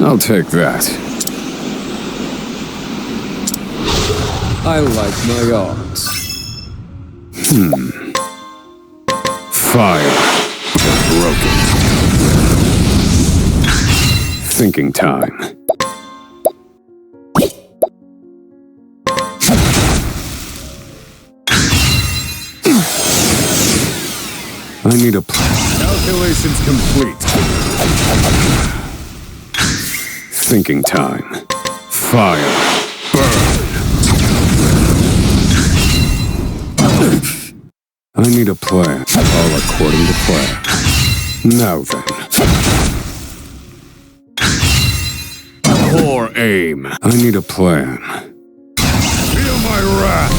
I'll take that. I like my odds. Fire. Broken. Thinking time. I need a plan. Calculations complete. Thinking time. Fire. Burn. I need a plan. All according to plan. Now then. Poor aim. I need a plan. Feel my wrath!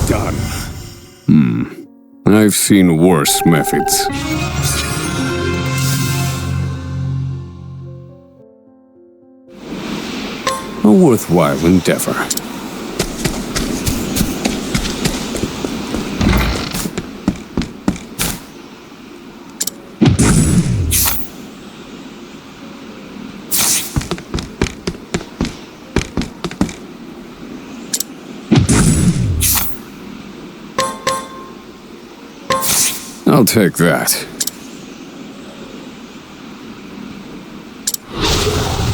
Done. I've seen worse methods. A worthwhile endeavor. I'll take that.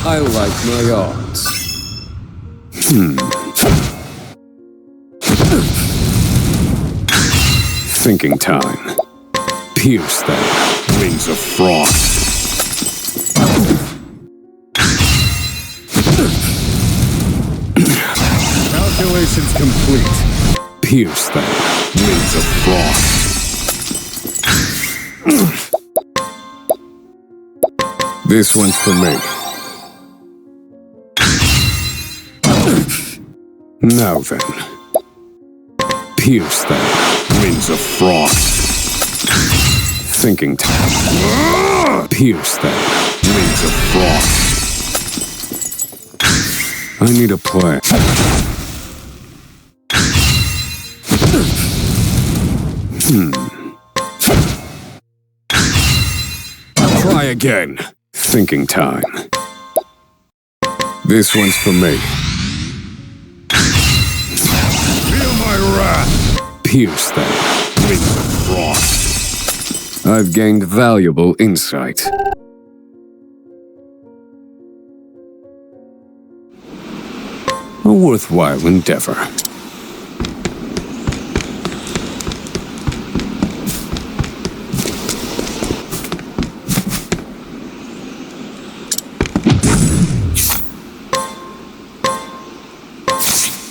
I like my odds. Thinking time. Pierce them. Wings of frost. Calculations complete. Pierce them. Wings of frost. This one's for me. Now then. Pierce them. Winds of frost. Thinking time. Pierce them. Winds of frost. I need a plan. Try again. Thinking time. This one's for me. Feel my wrath. Pierce them. Winds of frost. I've gained valuable insight. A worthwhile endeavor.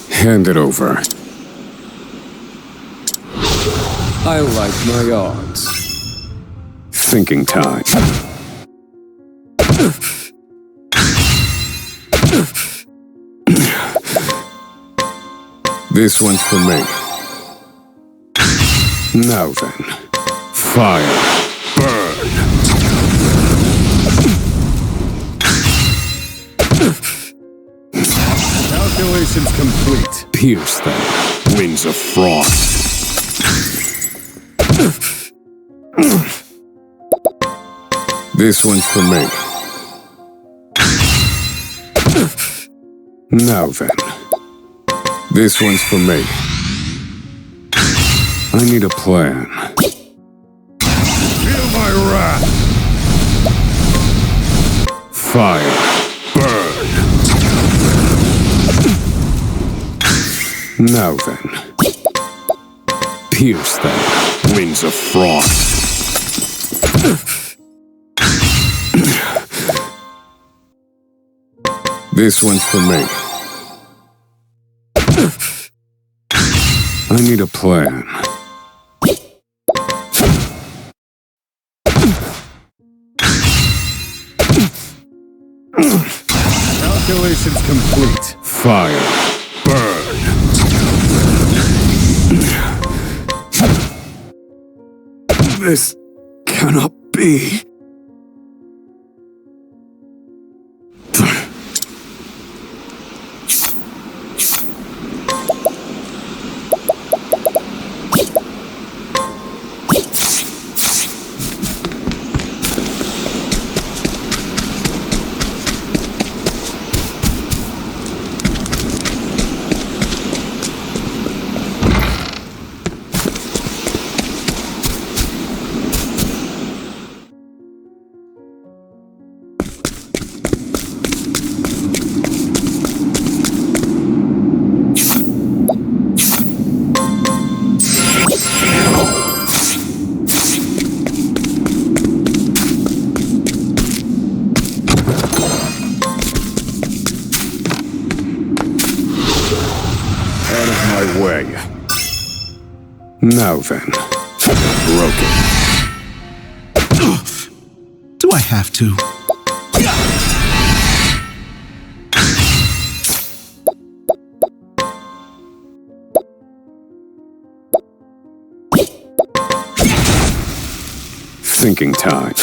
Hand it over. I like my odds. Thinking time. This one's for me. Now then. Fire. Burn. Calculations complete. Pierce them. Winds of frost. This one's for me. Now then. This one's for me. I need a plan. Feel my wrath. Fire. Burn. Now then. Pierce them. Winds of frost. This one's for me. I need a plan. Calculations complete. Fire. Burn. This cannot be. Now then. Broken. Do I have to? Thinking time.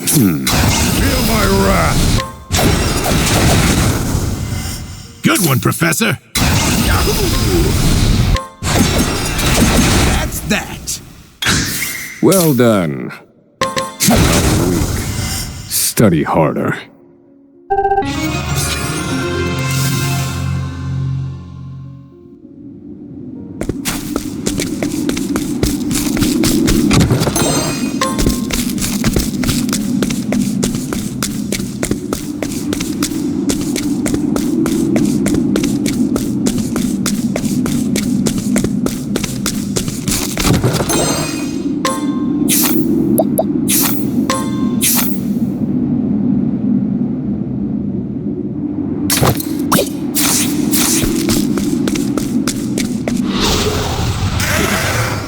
Feel my wrath. Good one, Professor. That's that. Well done. Not weak. Study harder.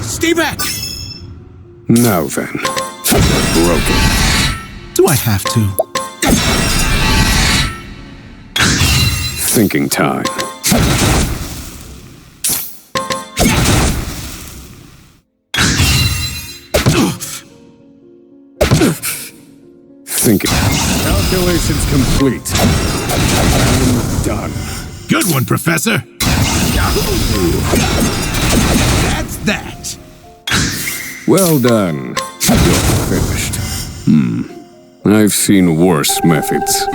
Stay back! Now then. broken. Do I have to? Thinking time. Thinking. Calculations complete. I'm done. Good one, Professor. That's that. Well done. You're finished. I've seen worse methods.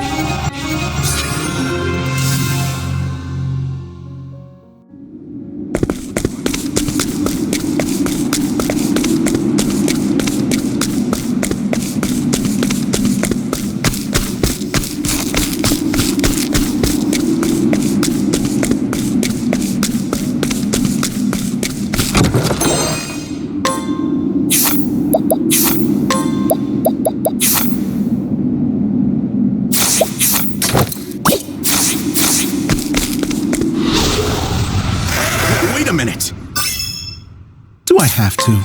Wait a minute. Do I have to?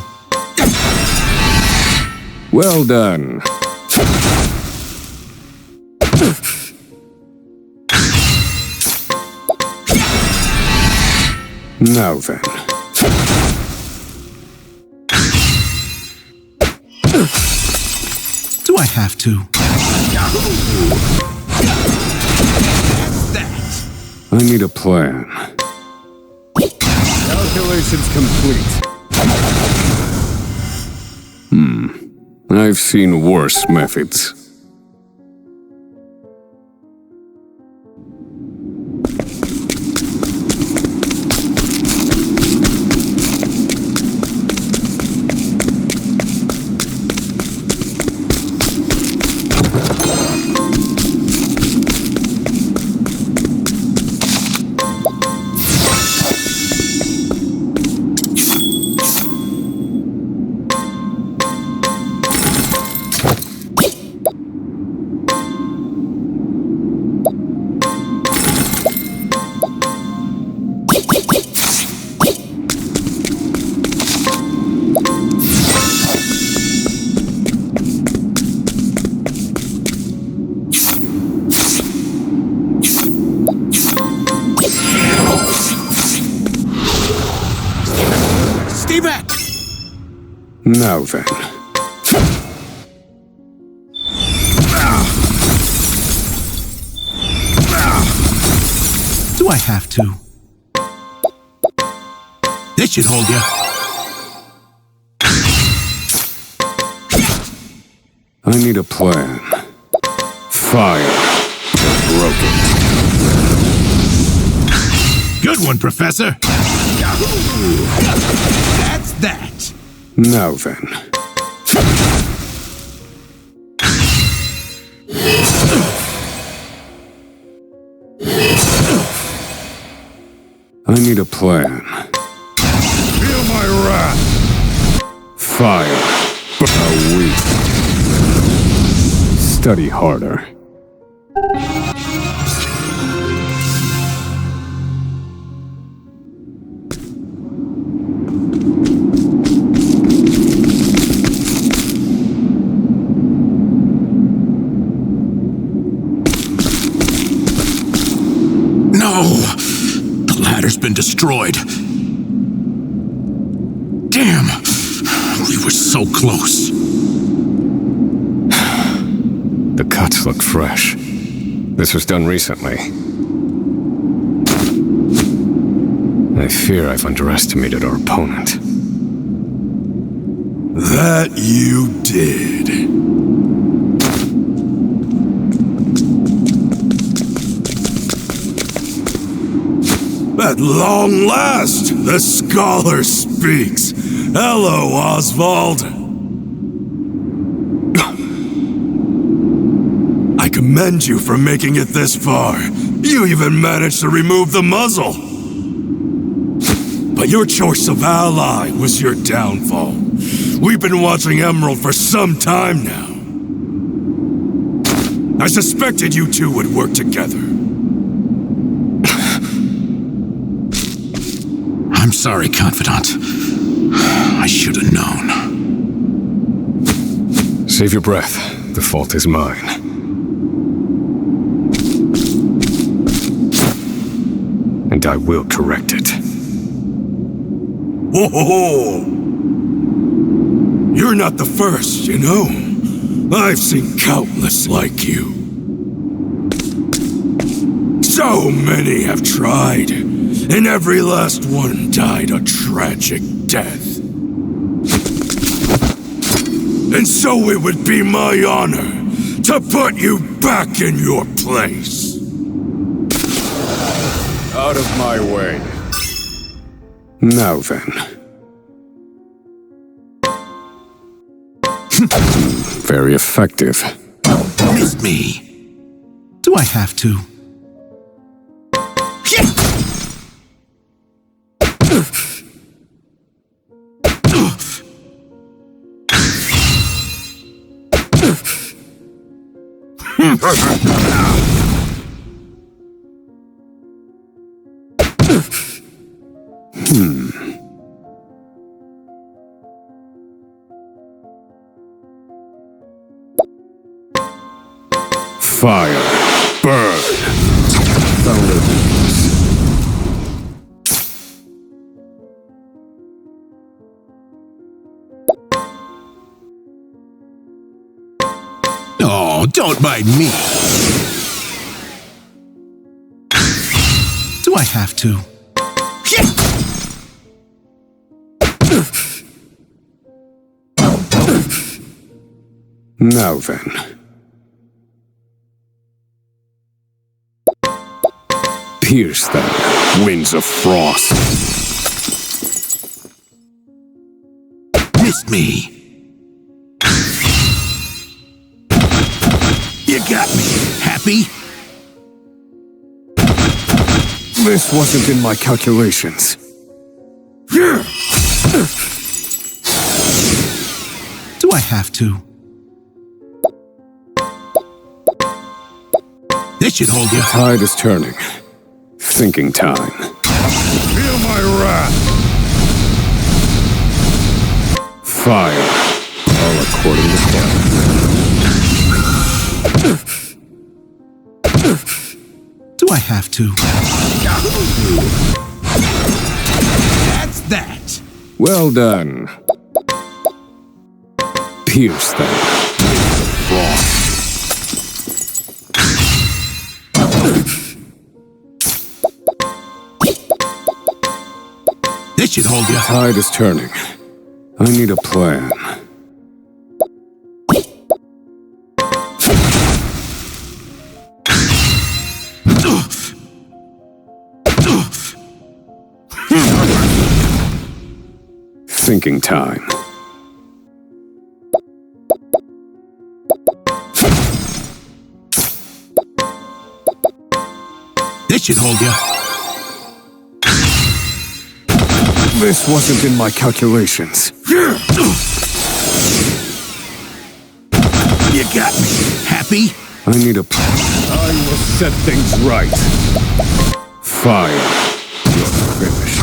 Well done. Now then. Do I have to? I need a plan. Calculations complete. I've seen worse methods. Stay back! Now then. Do I have to? This should hold you. I need a plan. Fire. Broken. Good one, Professor. That's that. Now then. I need a plan. Feel my wrath. Fire. A weak. Study harder. No! The ladder's been destroyed. Damn! We were so close. The cuts look fresh. This was done recently. I fear I've underestimated our opponent. That you did. At long last, the scholar speaks. Hello, Oswald. I commend you for making it this far. You even managed to remove the muzzle. But your choice of ally was your downfall. We've been watching Emerald for some time now. I suspected you two would work together. I'm sorry, Confidant. I should have known. Save your breath. The fault is mine. And I will correct it. Whoa! You're not the first, you know? I've seen countless like you. So many have tried, and every last one died a tragic death. And so it would be my honor to put you back in your place. Out of my way. Now then. Very effective. Missed me. Do I have to? Fire. Burn. Thunder. Oh, don't mind me. Do I have to? Now then. Pierce them, winds of frost. Missed me. You got me. Happy? This wasn't in my calculations. Do I have to? This should hold you. Tide is turning. Thinking time. Feel my wrath! Fire. All according to plan. Do I have to? That's that. Well done. Pierce them. Frost. This should hold you. Tide is turning. I need a plan. Thinking time. This should hold you. This wasn't in my calculations. You got me. Happy? I need a plan. I will set things right. Fire. You're finished.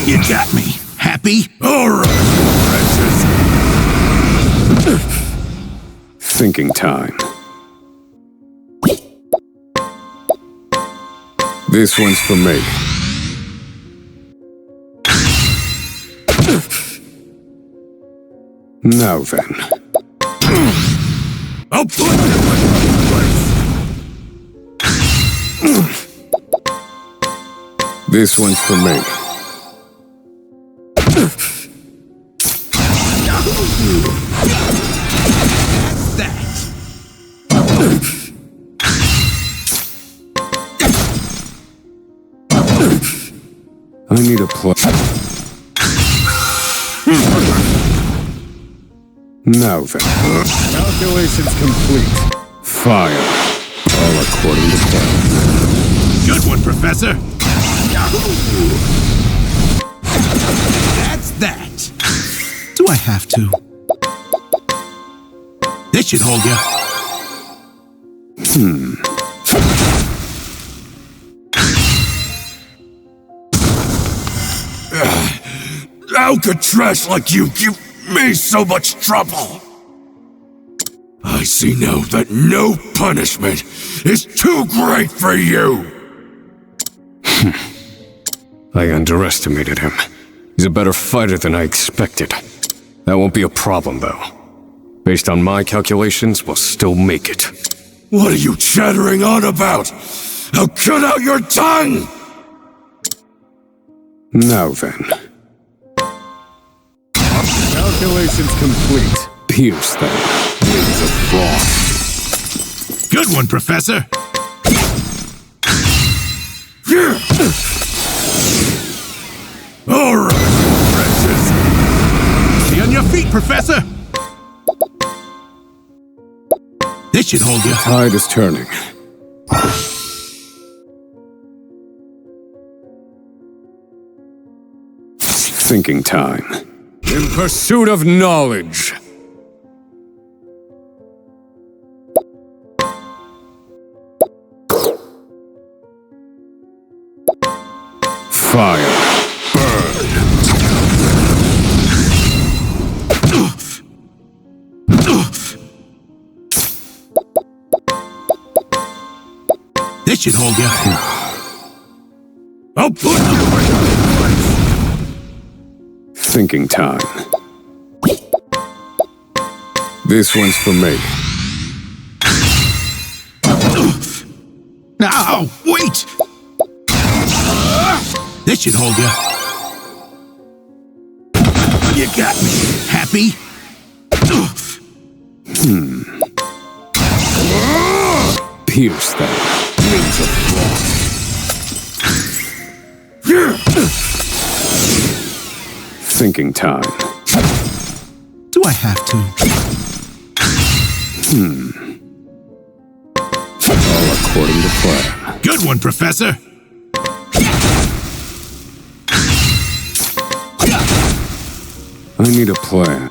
You got me. Happy? All right, wretches. Thinking time. This one's for me. Now then. I'll put you in my place. This one's for me. I need a plan. Now then. Calculations complete. Fire. All according to plan. Good one, Professor. That's that. Do I have to? This should hold you. How could trash like you give me so much trouble? I see now that no punishment is too great for you! I underestimated him. He's a better fighter than I expected. That won't be a problem, though. Based on my calculations, we'll still make it. What are you chattering on about? Now cut out your tongue! Now then. Calculations complete. Pierce them. Wings of frost. Good one, Professor. All right, wretches. Stay on your feet, Professor. This should hold you. The tide is turning. Thinking time. In pursuit of knowledge. Fire. Burn. This should hold you. I'll put you Thinking time. This one's for me. Now, wait! This should hold you. You got me. Happy? Pierce them. Wings of frost. Thinking time. Do I have to? All according to plan. Good one, Professor. I need a plan.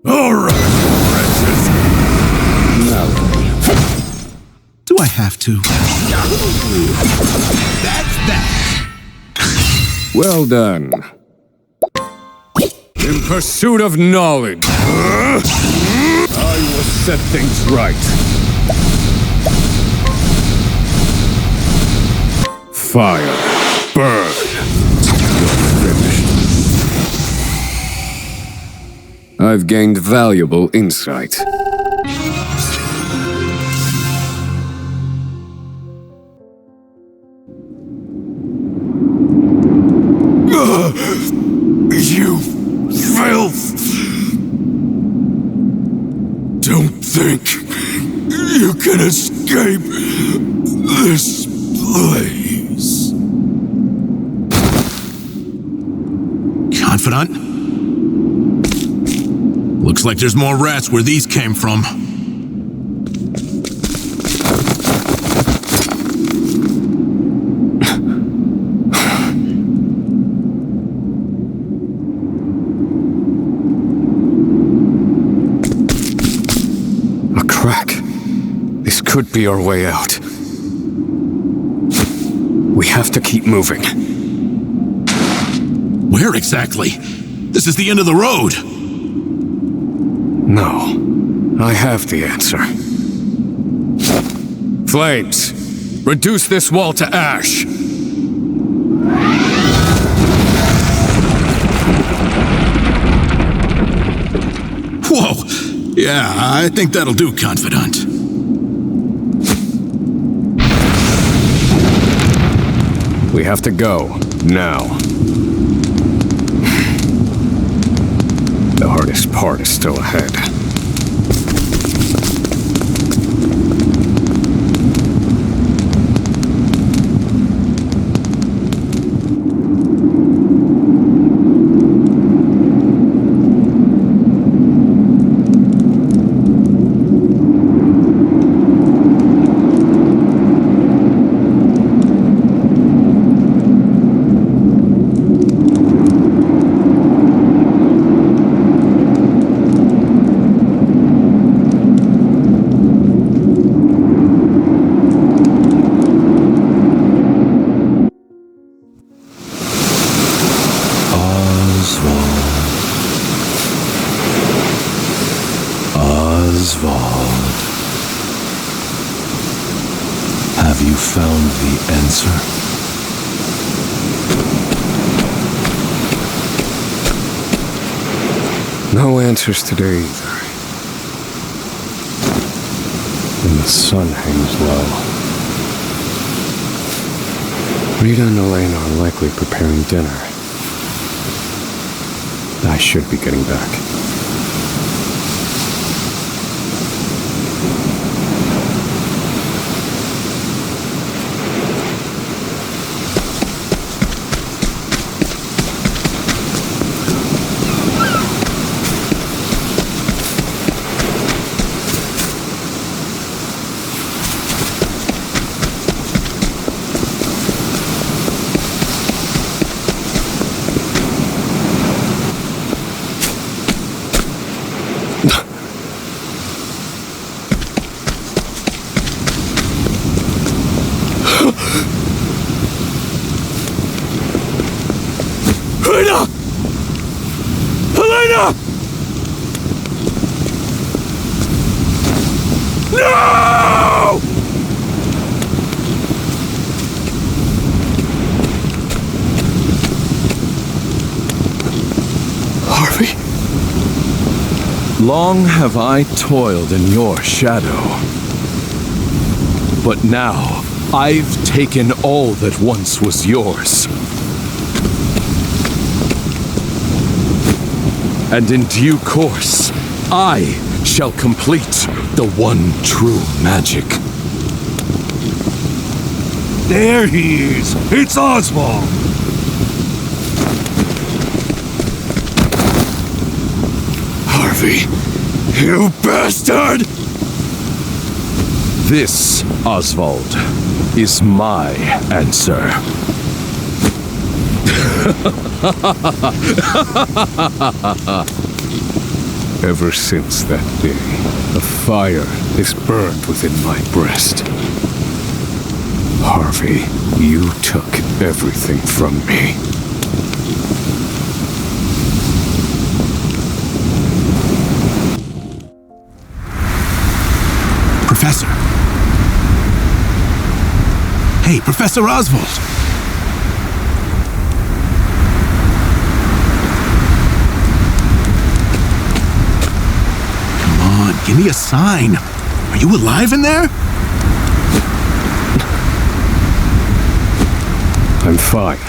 all right, wretches. Now then. Do I have to? That's that. Well done. In pursuit of knowledge. I will set things right. Fire. Burn. You're finished. I've gained valuable insight. You filth! Don't think you can escape this place. Confidant? Looks like there's more rats where these came from. Could be our way out. We have to keep moving. Where exactly? This is the end of the road. No, I have the answer. Flames, reduce this wall to ash. Whoa! Yeah, I think that'll do, Confidant. We have to go, now. The hardest part is still ahead. Oswald. Have you found the answer? No answers today either. And the sun hangs low. Rita and Elena are likely preparing dinner. I should be getting back. Long have I toiled in your shadow, but now I've taken all that once was yours. And in due course, I shall complete the one true magic. There he is! It's Oswald! Harvey, you bastard! This, Oswald, is my answer. Ever since that day, a fire is burned within my breast. Harvey, you took everything from me. Professor. Hey, Professor Oswald. Come on, give me a sign. Are you alive in there? I'm fine.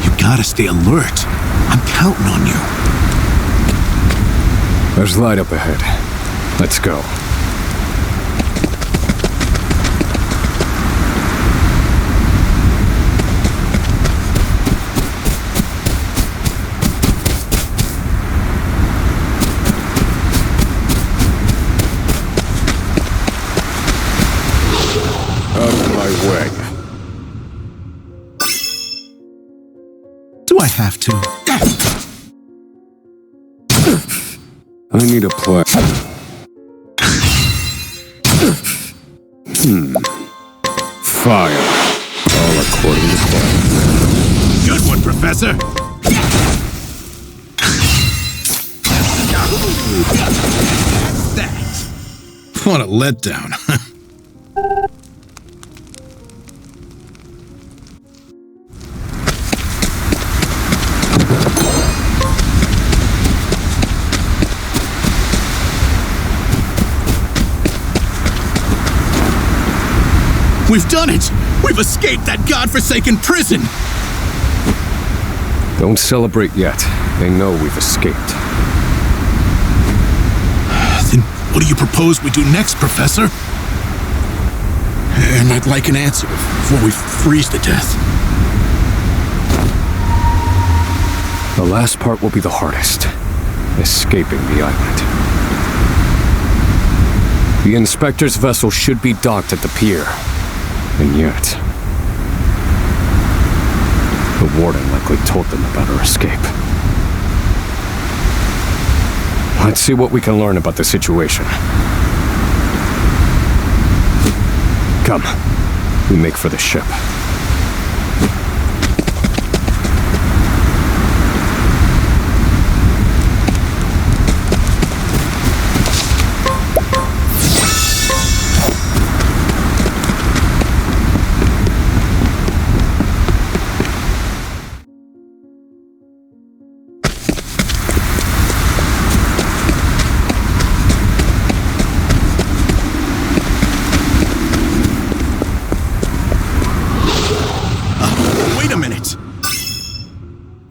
You gotta stay alert. I'm counting on you. There's light up ahead. Let's go. Out of my way. Do I have to? I need a plan. Fire. All according to plan. Good one, Professor. That. What a letdown. We've done it! We've escaped that godforsaken prison! Don't celebrate yet. They know we've escaped. Then what do you propose we do next, Professor? And I'd like an answer before we freeze to death. The last part will be the hardest. Escaping the island. The inspector's vessel should be docked at the pier. And yet, the warden likely told them about our escape. Let's see what we can learn about the situation. Come, we make for the ship.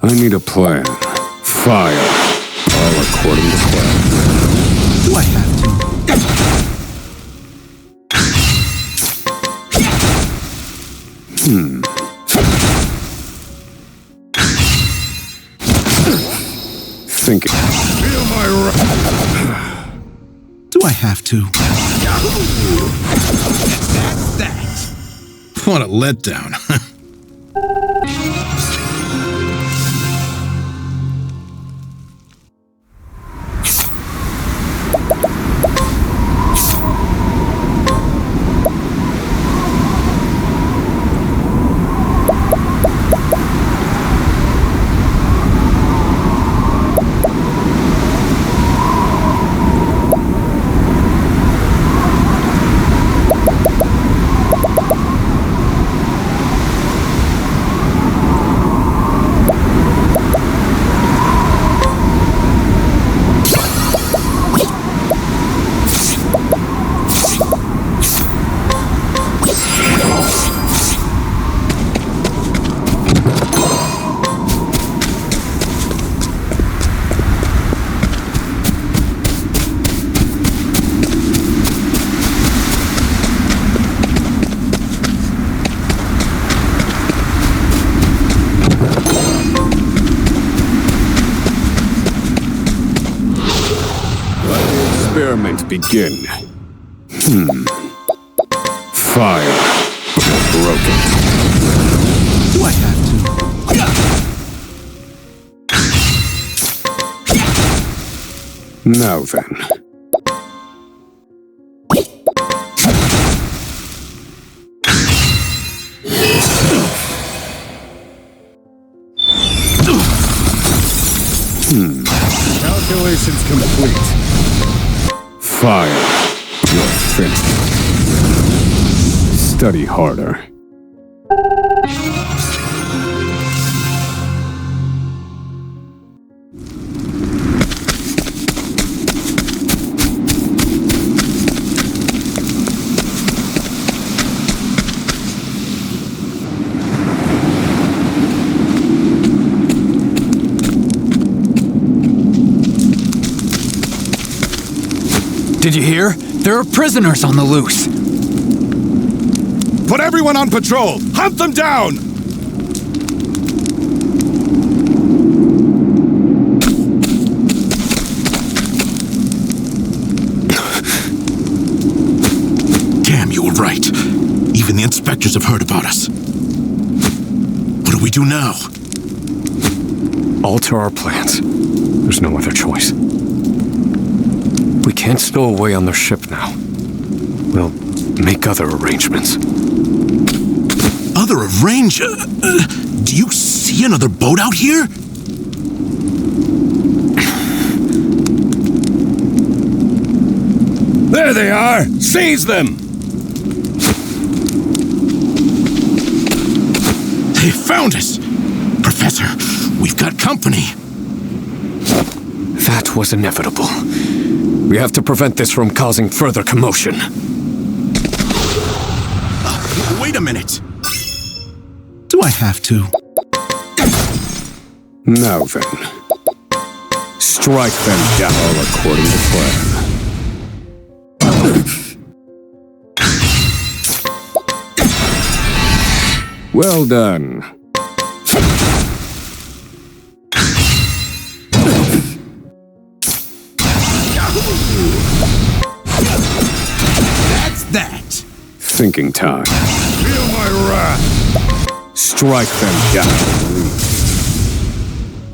I need a plan. Fire. All according to plan. Do I have to? Thinking. Feel my Do I have to? That's that. What a letdown. Experiment begin. Fire. Broken. Do I have to? Now then. Calculations complete. Fire. You're finished. Study harder. Did you hear? There are prisoners on the loose. Put everyone on patrol! Hunt them down! Damn, you were right. Even the inspectors have heard about us. What do we do now? Alter our plans. There's no other choice. We can't stow away on their ship now. We'll make other arrangements. Other do you see another boat out here? There they are! Seize them! They found us! Professor, we've got company. That was inevitable. We have to prevent this from causing further commotion. Wait a minute. Do I have to? Now then. Strike them down all according to plan. Well done. That's that. Thinking time. Feel my wrath! Strike them down.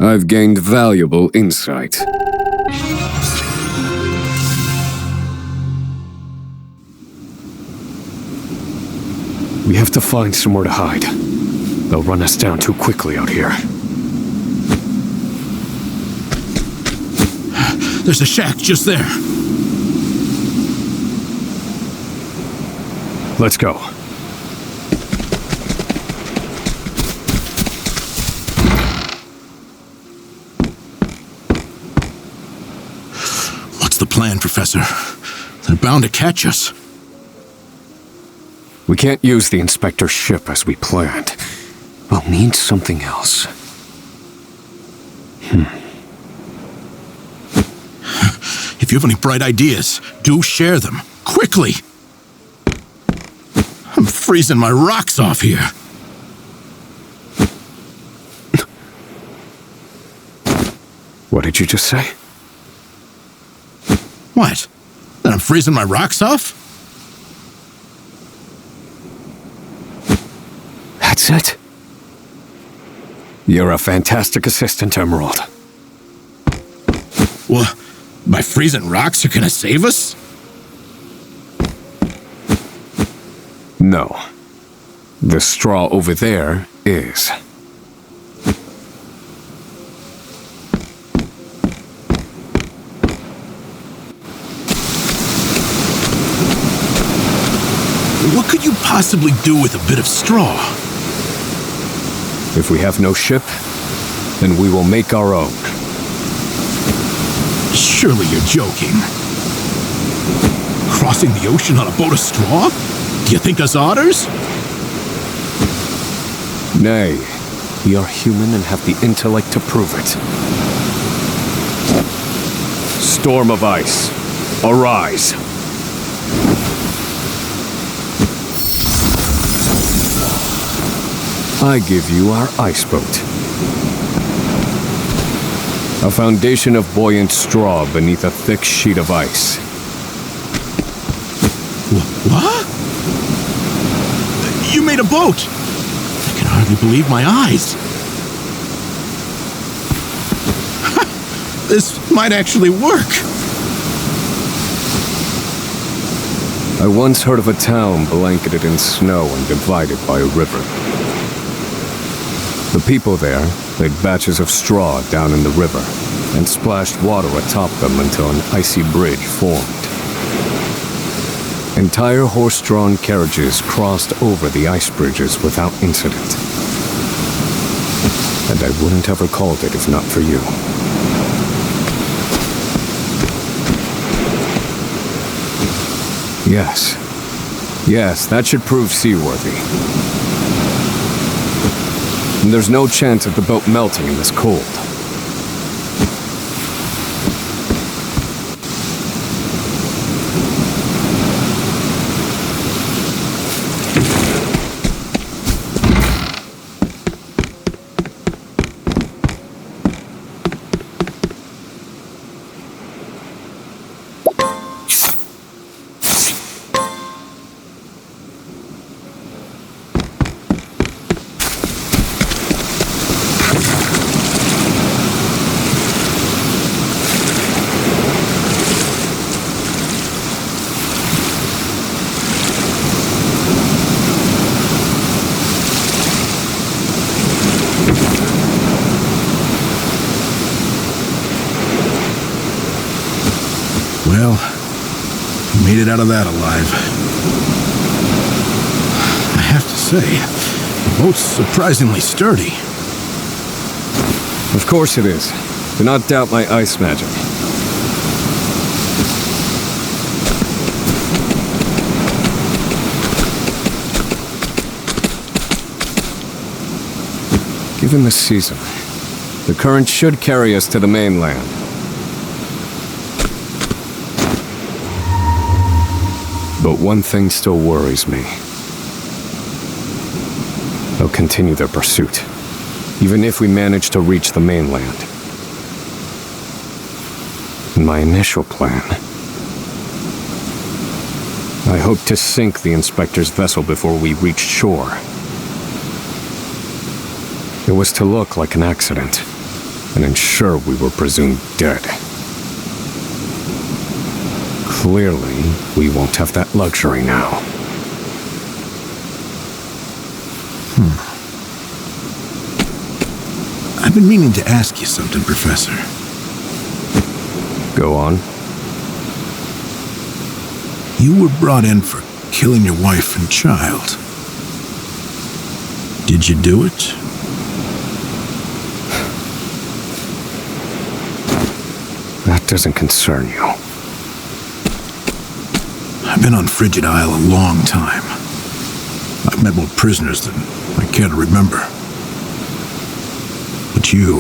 I've gained valuable insight. We have to find somewhere to hide. They'll run us down too quickly out here. There's a shack just there. Let's go. What's the plan, Professor? They're bound to catch us. We can't use the inspector's ship as we planned. We'll need something else. If you have any bright ideas, do share them. Quickly! I'm freezing my rocks off here. What did you just say? What? That I'm freezing my rocks off? That's it. You're a fantastic assistant, Emerald. Well, my freezing rocks are gonna save us? No. The straw over there is. What could you possibly do with a bit of straw? If we have no ship, then we will make our own. Surely you're joking. Crossing the ocean on a boat of straw? Do you think us otters? Nay, we are human and have the intellect to prove it. Storm of ice, arise. I give you our ice boat. A foundation of buoyant straw beneath a thick sheet of ice. What? You made a boat! I can hardly believe my eyes. This might actually work. I once heard of a town blanketed in snow and divided by a river. The people there laid batches of straw down in the river and splashed water atop them until an icy bridge formed. Entire horse-drawn carriages crossed over the ice bridges without incident. And I wouldn't have recalled it if not for you. Yes. Yes, that should prove seaworthy. And there's no chance of the boat melting in this cold. Well, we made it out of that alive. I have to say, the boat's surprisingly sturdy. Of course it is. Do not doubt my ice magic. Given the season, the current should carry us to the mainland. But one thing still worries me. They'll continue their pursuit, even if we manage to reach the mainland. In my initial plan, I hoped to sink the inspector's vessel before we reached shore. It was to look like an accident, and ensure we were presumed dead. Clearly, we won't have that luxury now. I've been meaning to ask you something, Professor. Go on. You were brought in for killing your wife and child. Did you do it? That doesn't concern you. I've been on Frigid Isle a long time. I've met more prisoners than I care to remember. But you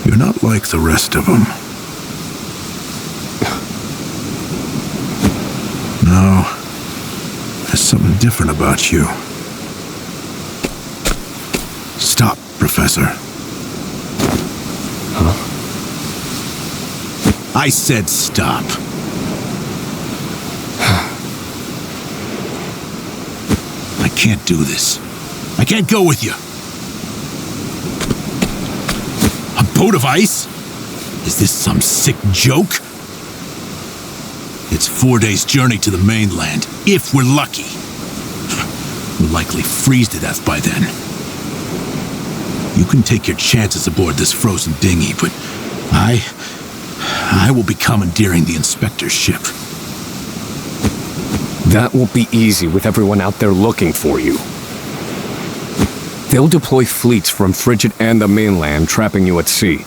You're not like the rest of them. No, there's something different about you. Stop, Professor. Huh? I said stop. I can't do this. I can't go with you. A boat of ice? Is this some sick joke? It's 4 days' journey to the mainland, if we're lucky. We'll likely freeze to death by then. You can take your chances aboard this frozen dinghy, but I will be commandeering the inspector's ship. That won't be easy with everyone out there looking for you. They'll deploy fleets from Frigid and the mainland, trapping you at sea.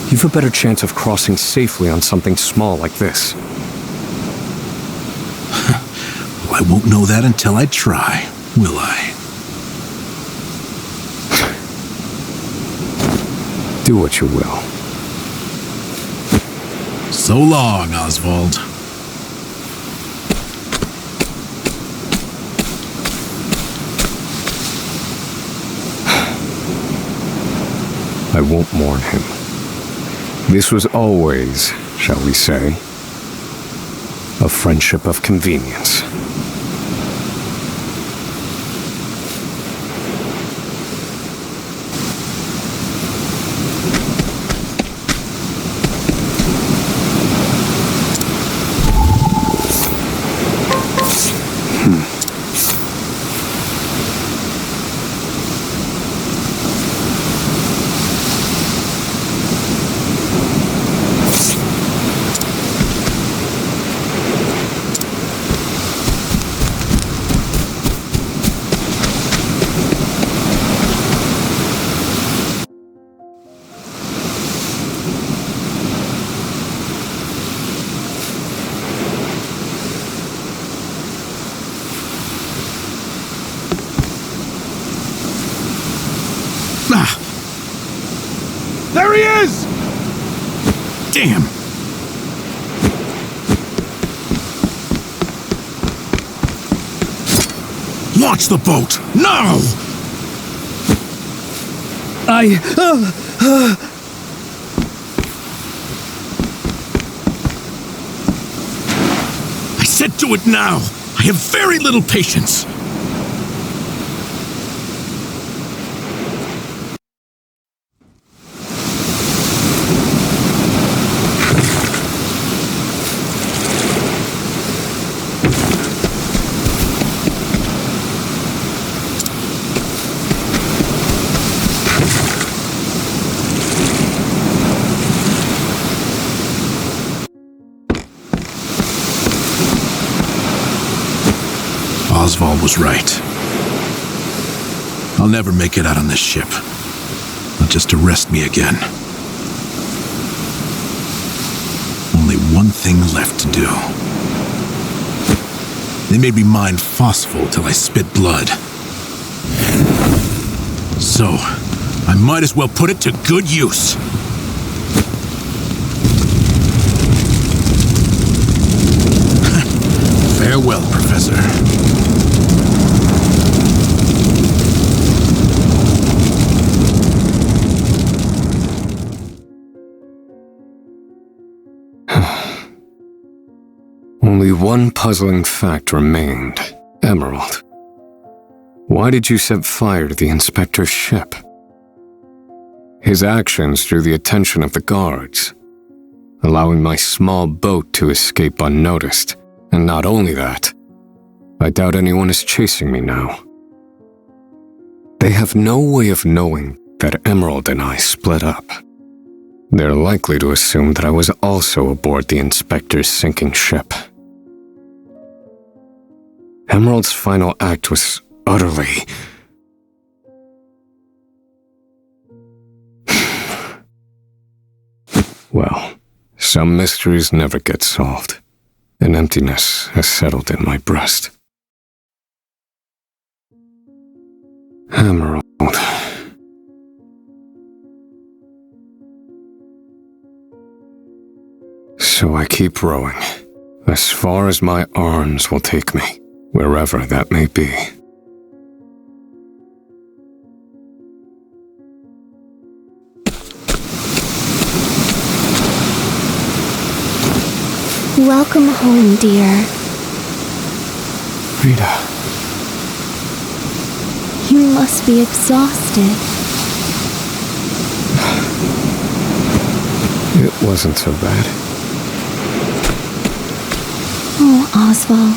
You've a better chance of crossing safely on something small like this. Well, I won't know that until I try, will I? Do what you will. So long, Oswald. I won't mourn him. This was always, shall we say, a friendship of convenience. There he is! Damn! Launch the boat! Now! I said do it now! I have very little patience! Oswald was right. I'll never make it out on this ship. Not just to arrest me again. Only one thing left to do. They made me mine phosphol till I spit blood. So, I might as well put it to good use. Farewell, Professor. Only one puzzling fact remained. Emerald. Why did you set fire to the inspector's ship? His actions drew the attention of the guards, allowing my small boat to escape unnoticed. And not only that, I doubt anyone is chasing me now. They have no way of knowing that Emerald and I split up. They're likely to assume that I was also aboard the inspector's sinking ship. Emerald's final act was utterly... Well, some mysteries never get solved. An emptiness has settled in my breast. Emerald. So I keep rowing, as far as my arms will take me, wherever that may be. Welcome home, dear. Rita. You must be exhausted. It wasn't so bad. Oh, Oswald.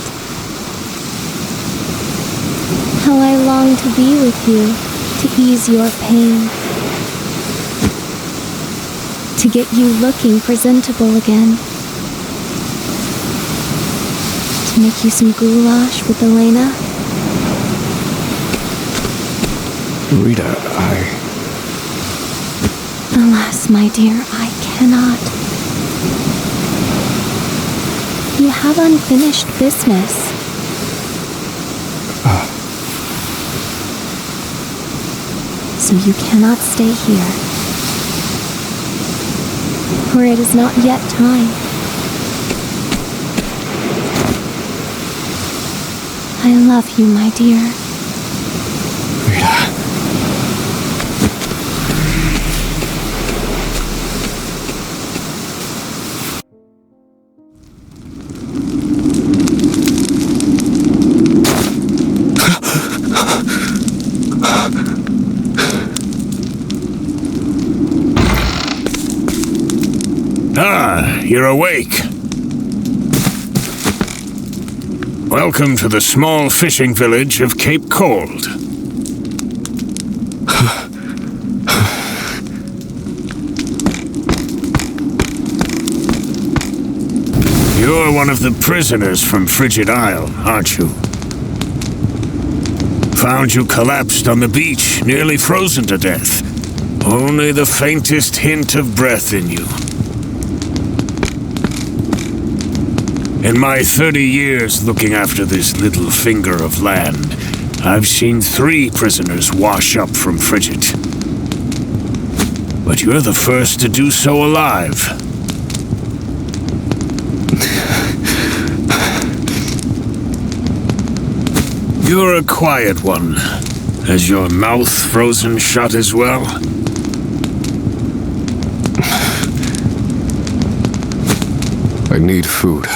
How I long to be with you, to ease your pain. To get you looking presentable again. To make you some goulash with Elena. Rita, Alas, my dear, I cannot. You have unfinished business. So you cannot stay here. For it is not yet time. I love you, my dear. Rita. You're awake. Welcome to the small fishing village of Cape Cold. You're one of the prisoners from Frigid Isle, aren't you? Found you collapsed on the beach, nearly frozen to death. Only the faintest hint of breath in you. In my 30 years looking after this little finger of land, I've seen 3 prisoners wash up from Frigid. But you're the first to do so alive. You're a quiet one. Has your mouth frozen shut as well? I need food.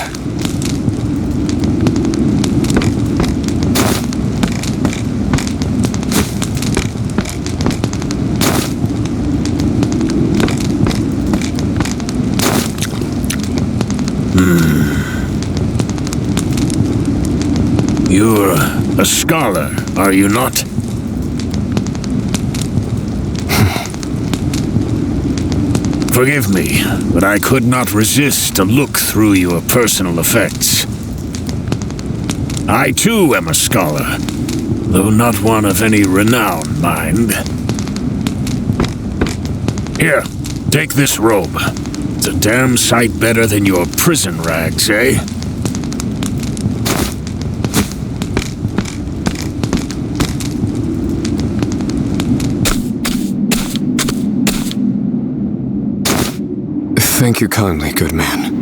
You're a scholar, are you not? Forgive me, but I could not resist to look through your personal effects. I too am a scholar, though not one of any renown, mind. Here, take this robe. It's a damn sight better than your prison rags, eh? Thank you kindly, good man.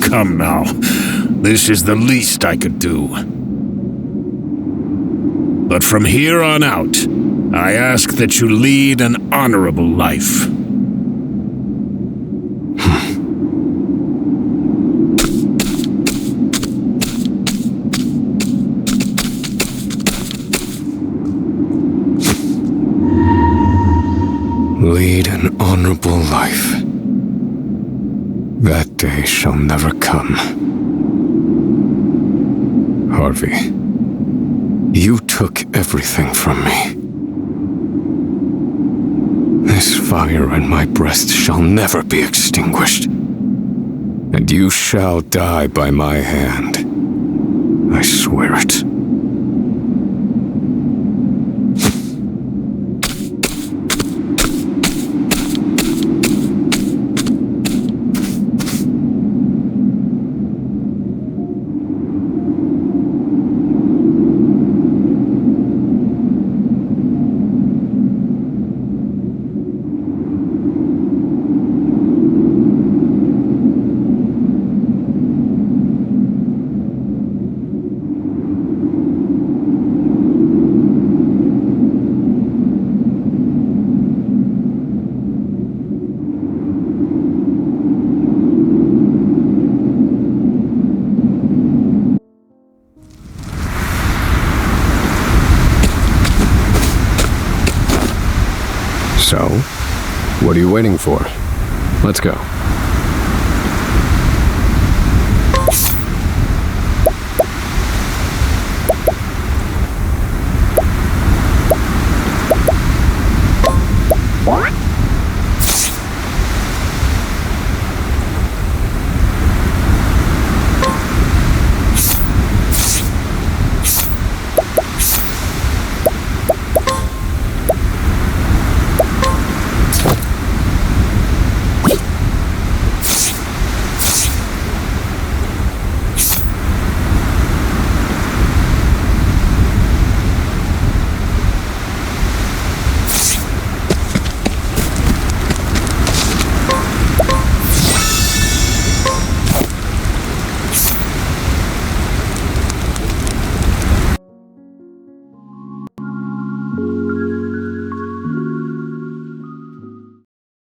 Come now. This is the least I could do. But from here on out, I ask that you lead an honorable life. Lead an honorable life. That day shall never come. Harvey, you took everything from me. This fire in my breast shall never be extinguished. And you shall die by my hand. I swear it. What are you waiting for? Let's go.